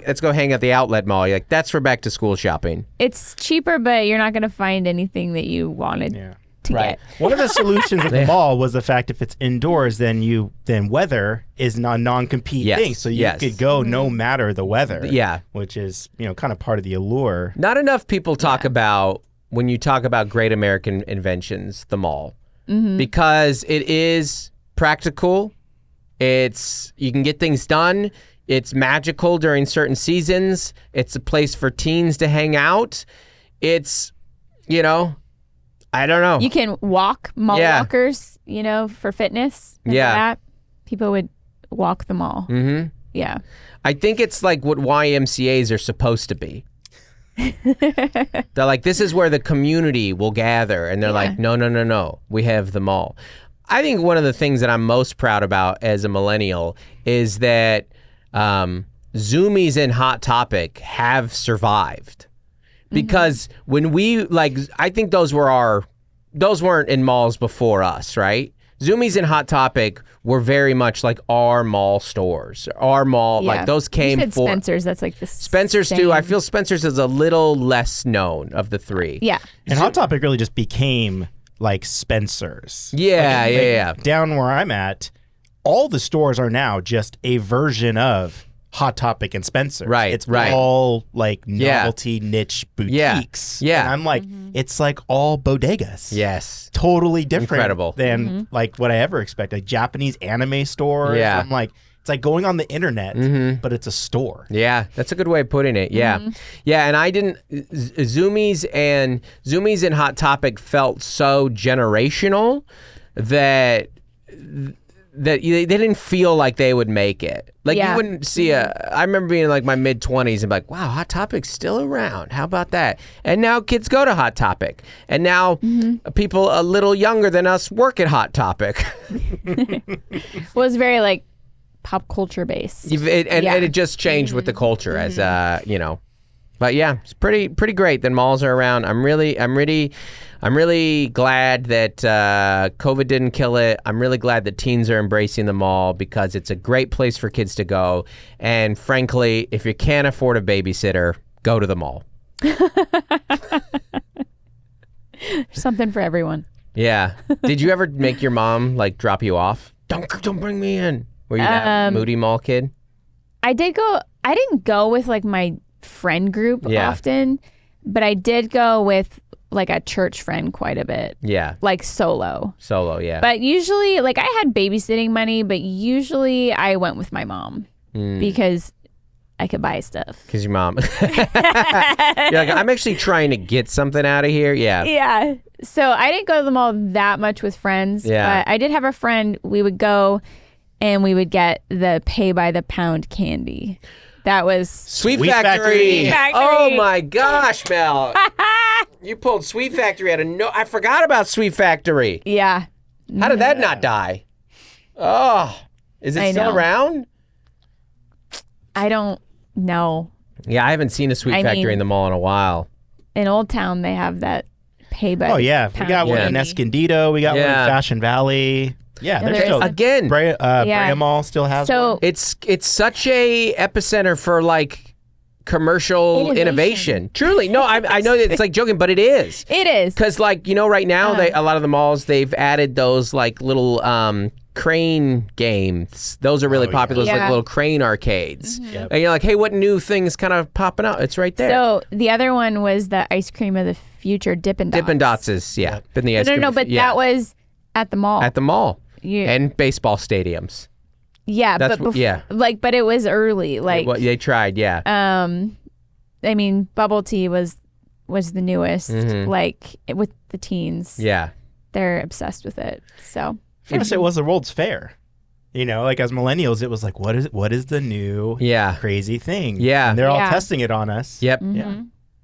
let's go hang at the outlet mall. You're like, that's for back to school shopping. It's cheaper, but you're not going to find anything that you wanted to get. One of the solutions at the mall was the fact if it's indoors, then weather is a non-compete thing. So you could go no matter the weather. Yeah. Which is, kind of part of the allure. Not enough people talk about, when you talk about great American inventions, the mall. Mm-hmm. Because it is practical. You can get things done. It's magical during certain seasons. It's a place for teens to hang out. It's, I don't know. You can walk, mall walkers, for fitness. That. People would walk the mall. Mm-hmm. Yeah. I think it's like what YMCAs are supposed to be. They're like, this is where the community will gather. And they're like, no. We have the mall. I think one of the things that I'm most proud about as a millennial is that Zoomies and Hot Topic have survived. Because when we, I think those weren't in malls before us, right? Zoomies and Hot Topic were very much like our mall stores. Our mall, those came for Spencer's. That's like the Spencer's too. I feel Spencer's is a little less known of the three. Yeah. And Hot Topic really just became like Spencer's. Yeah. Down where I'm at, all the stores are now just a version of Hot Topic and Spencer's. Right. It's all like novelty niche boutiques. Yeah. And I'm like, it's like all bodegas. Yes. Totally different Incredible. than like what I ever expected. Like Japanese anime stores. Yeah. I'm like, it's like going on the internet, but it's a store. Yeah, that's a good way of putting it. Yeah. Yeah, and I didn't Zoomies and Hot Topic felt so generational that they didn't feel like they would make it. Like you wouldn't see I remember being in like my mid-20s and be like, wow, Hot Topic's still around. How about that? And now kids go to Hot Topic. And now people a little younger than us work at Hot Topic. Well, it's very like pop culture based. And it just changed with the culture as But yeah, it's pretty great that malls are around. I'm really glad that COVID didn't kill it. I'm really glad that teens are embracing the mall because it's a great place for kids to go. And frankly, if you can't afford a babysitter, go to the mall. Something for everyone. Yeah. Did you ever make your mom like drop you off? Don't bring me in. Were you that moody mall kid? I did go. I didn't go with like my friend group often, but I did go with like a church friend quite a bit. Yeah. Like solo, yeah. But usually, like I had babysitting money, but usually I went with my mom because I could buy stuff. Because your mom. You're like, I'm actually trying to get something out of here. Yeah. Yeah. So I didn't go to the mall that much with friends. Yeah. But I did have a friend. We would go and we would get the pay by the pound candy. That was Sweet Factory. Oh my gosh, Mel. You pulled Sweet Factory out of I forgot about Sweet Factory. Yeah. How did that not die? Oh, is it still around? I don't know. Yeah, I haven't seen a Sweet Factory in the mall in a while. In Old Town, they have that pay by we got one in Escondido. We got one in Fashion Valley. Yeah, there's still again. Brea Mall still has one. It's such a epicenter for like commercial innovation. Truly, no, I know that it's like joking, but it is. It is because right now a lot of the malls they've added those like little crane games. Those are really popular. Those like little crane arcades. And you're like, hey, what new thing is kind of popping out? It's right there. So the other one was the ice cream of the future, Dippin' Dots. Dippin' Dots is been the ice cream. No, but that was at the mall. At the mall. And baseball stadiums. Yeah, but it was early. Like they tried, I mean, bubble tea was the newest. Like with the teens. Yeah, they're obsessed with it. So first, it was the World's Fair. You know, like as millennials, it was like, what is the new crazy thing? Yeah, and they're all testing it on us. Yep. Yeah.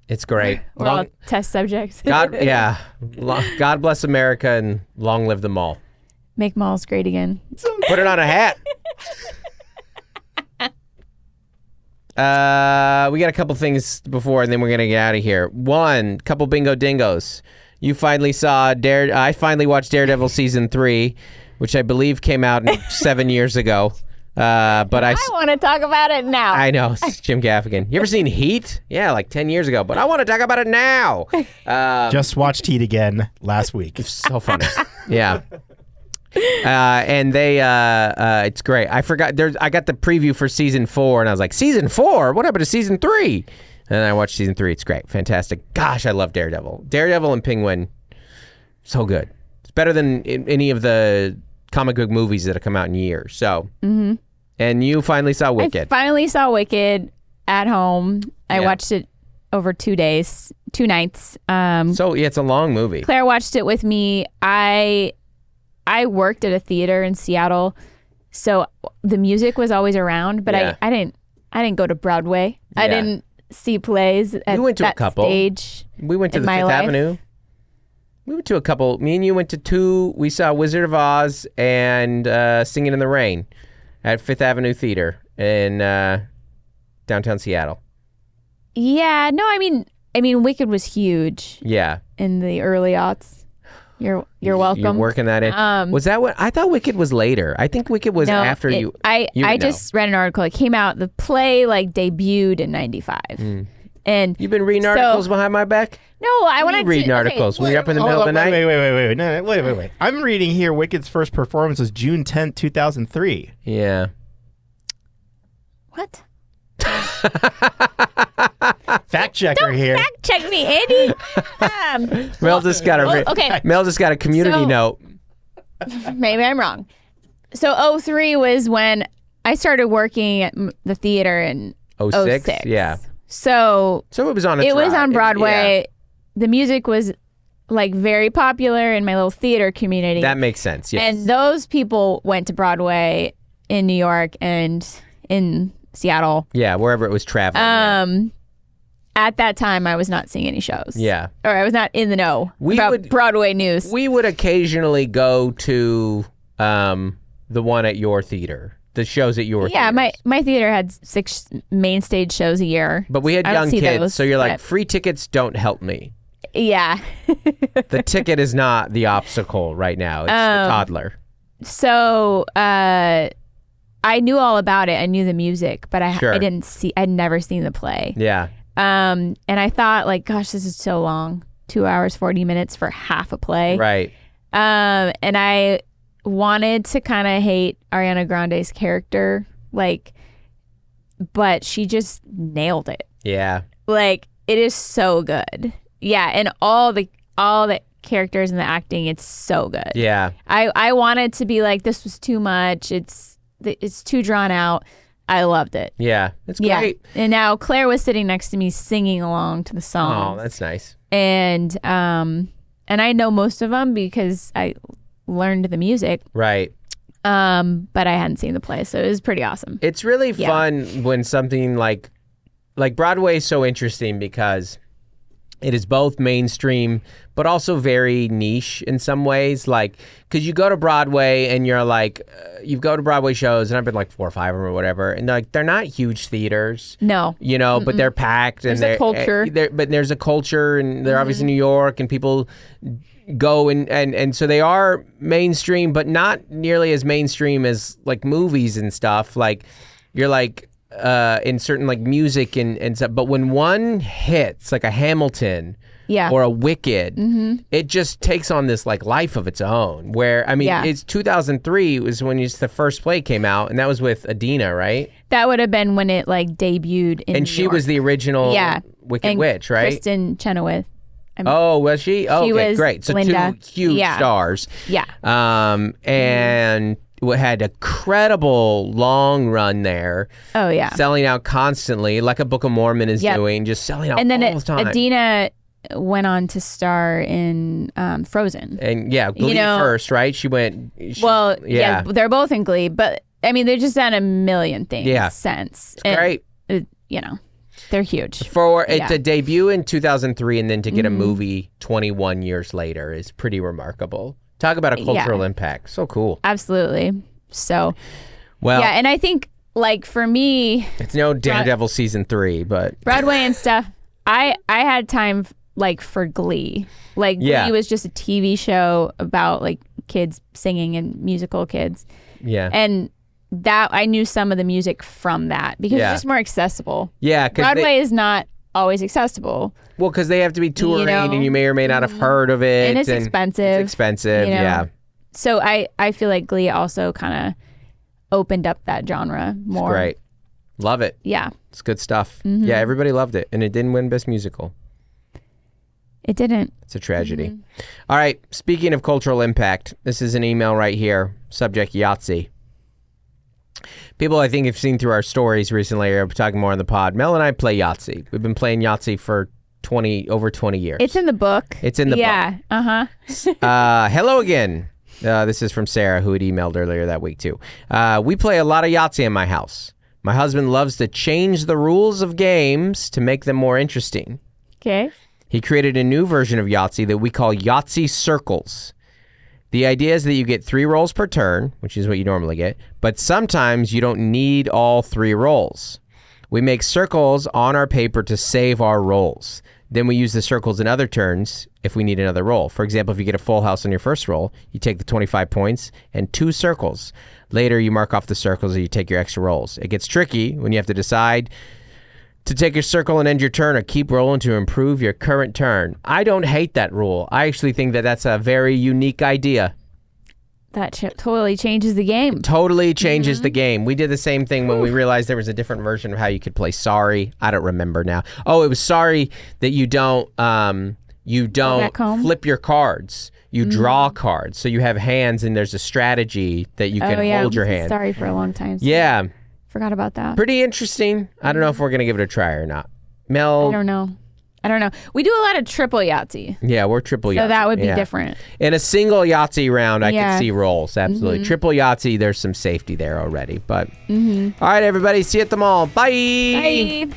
It's great. We're all test subjects. God bless America and long live the mall. Make malls great again. Put it on a hat. We got a couple things before, and then we're gonna get out of here. One, couple bingo dingos. You finally saw I finally watched Daredevil season 3, which I believe came out 7 years ago. But I want to talk about it now. I know, it's Jim Gaffigan. You ever seen Heat? Yeah, like 10 years ago. But I want to talk about it now. Just watched Heat again last week. It's so funny. Yeah. And they it's great. I forgot I got the preview for season 4 and I was like, season 4? What happened to season 3? And I watched season 3. It's great. Fantastic. Gosh, I love Daredevil. Daredevil and Penguin. So good. It's better than any of the comic book movies that have come out in years. So and you finally saw Wicked. I finally saw Wicked at home. I watched it over 2 nights. It's a long movie. Claire watched it with me. I worked at a theater in Seattle, So the music was always around, but I didn't go to Broadway. Yeah. I didn't see plays at went to that a couple. Stage. We went to the Fifth Avenue. We went to a couple. Me and you went to two. We saw Wizard of Oz and Singing in the Rain at Fifth Avenue Theater in downtown Seattle. Yeah, no, I mean, Wicked was huge. Yeah. In the early aughts. You're welcome. You're working that in. Was that what I thought? Wicked was later. I think Wicked was after you. I just read an article. It came out. The play like debuted in '95. And you've been reading articles behind my back? No, I want to reading articles when you're up in the middle of the night. Wait. I'm reading here. Wicked's first performance was June 10th, 2003. Yeah. What? Fact checker here. Fact check me, Andy. Mel just got a community note. Maybe I'm wrong. So 03 was when I started working at the theater in 06. Yeah. So it was on. It was on Broadway. Yeah. The music was like very popular in my little theater community. That makes sense. Yes. And those people went to Broadway in New York and in Seattle. Yeah, wherever it was traveling. At that time, I was not seeing any shows. Yeah. Or I was not in the know about Broadway news. We would occasionally go to the one at your theater, the shows at your theaters. My theater had 6 main stage shows a year. But we had young kids, so you're like, free tickets don't help me. Yeah. The ticket is not the obstacle right now. It's the toddler. So I knew all about it. I knew the music, but I'd never seen the play. Yeah. And I thought, like, gosh, this is so long. 2 hours, 40 minutes for half a play. Right. And I wanted to kind of hate Ariana Grande's character, but she just nailed it. Yeah. Like, it is so good. Yeah, and all the characters and the acting, it's so good. Yeah. I wanted to be like, this was too much. It's too drawn out. I loved it. Yeah, it's great. And now Claire was sitting next to me singing along to the song. Oh, that's nice. And I know most of them because I learned the music. Right. But I hadn't seen the play, so it was pretty awesome. It's really fun when something like Broadway is so interesting because it is both mainstream, but also very niche in some ways. Like, because you go to Broadway and you're like, you go to Broadway shows, and I've been like 4 or 5 of them or whatever, and they're not huge theaters. No. You know, but they're packed. There's a culture. But there's a culture, and they're obviously New York, and people go and so they are mainstream, but not nearly as mainstream as like movies and stuff. Like, you're like, in certain like music and stuff, but when one hits like a Hamilton or a Wicked, it just takes on this like life of its own. Where I mean, it's 2003 was when the first play came out, and that was with Adina, right? That would have been when it like debuted in and New she York. was the original Wicked Witch, right? Kristen Chenoweth. Was she? Oh, okay, was great. So Linda. 2 huge stars. Yeah. And had a credible long run there. Oh, yeah. Selling out constantly, like a Book of Mormon is doing, just selling out all the time. Adina went on to star in Frozen. And Glee first, right? They're both in Glee, but I mean, they've just done a million things since. It's great. They're huge. For it to debut in 2003 and then to get a movie 21 years later is pretty remarkable. Talk about a cultural impact. So cool. Absolutely. So, and I think, like, for me... It's no Daredevil season 3, but... Broadway and stuff, I had time, like, for Glee. Like, Glee was just a TV show about, like, kids singing and musical kids. Yeah. And that, I knew some of the music from that because it's just more accessible. Yeah. Broadway is not always accessible. Well, because they have to be touring, and you may or may not have heard of it. And it's expensive. It's expensive, yeah. So I feel like Glee also kind of opened up that genre more. It's great. Love it. Yeah. It's good stuff. Yeah, everybody loved it. And it didn't win Best Musical. It didn't. It's a tragedy. All right. Speaking of cultural impact, this is an email right here. Subject Yahtzee. People, I think, have seen through our stories recently, are talking more on the pod. Mel and I play Yahtzee. We've been playing Yahtzee for over 20 years. It's in the book. It's in the book. Yeah. Hello again. This is from Sarah, who had emailed earlier that week, too. We play a lot of Yahtzee in my house. My husband loves to change the rules of games to make them more interesting. Okay. He created a new version of Yahtzee that we call Yahtzee Circles. The idea is that you get 3 rolls per turn, which is what you normally get, but sometimes you don't need all 3 rolls. We make circles on our paper to save our rolls. Then we use the circles in other turns if we need another roll. For example, if you get a full house on your first roll, you take the 25 points and 2 circles. Later, you mark off the circles and you take your extra rolls. It gets tricky when you have to decide to take your circle and end your turn or keep rolling to improve your current turn. I don't hate that rule. I actually think that that's a very unique idea. That totally changes the game. Totally changes the game. We did the same thing when we realized there was a different version of how you could play Sorry. I don't remember now. Oh, it was Sorry that you don't flip your cards. You draw cards. So you have hands and there's a strategy that you can hold your hand. Sorry for a long time. So yeah. Forgot about that. Pretty interesting. I don't know if we're going to give it a try or not. Mel? I don't know. We do a lot of triple Yahtzee. Yeah, we're triple Yahtzee. So that would be different. In a single Yahtzee round, I could see rolls. Absolutely. Triple Yahtzee, there's some safety there already. But all right, everybody. See you at the mall. Bye. Bye.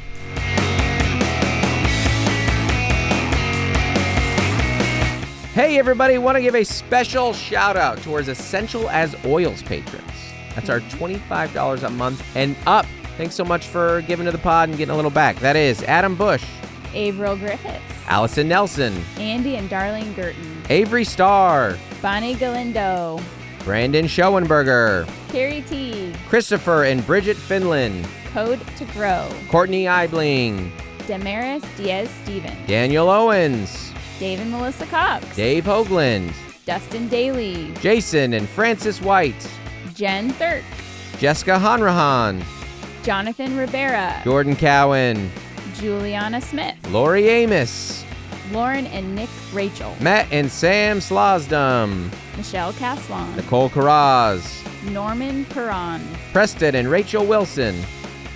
Hey, everybody. Want to give a special shout out towards Essential as Oils patrons. That's our $25 a month and up. Thanks so much for giving to the pod and getting a little back. That is Adam Bush, Averill Griffiths, Allison Nelson, Andy and Darlene Girton, Avery Starr, Bonnie Galindo, Brandon Schoenberger, Carrie T, Christopher and Bridget Finland, Code to Grow, Courtney Eibling, Damaris Diaz-Stevens, Daniel Owens, Dave and Melissa Cox, Dave Hoagland, Dustin Daly, Jason and Francis White, Jen Thirk, Jessica Hanrahan, Jonathan Rivera, Jordan Cowan, Juliana Smith, Lori Amos, Lauren and Nick Rachel, Matt and Sam Slosdom, Michelle Caslon, Nicole Carraz, Norman Perron, Preston and Rachel Wilson,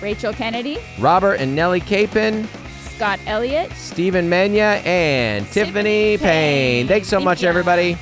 Rachel Kennedy, Robert and Nellie Capin, Scott Elliott, Stephen Mania, and Tiffany Payne. Thanks so much, everybody.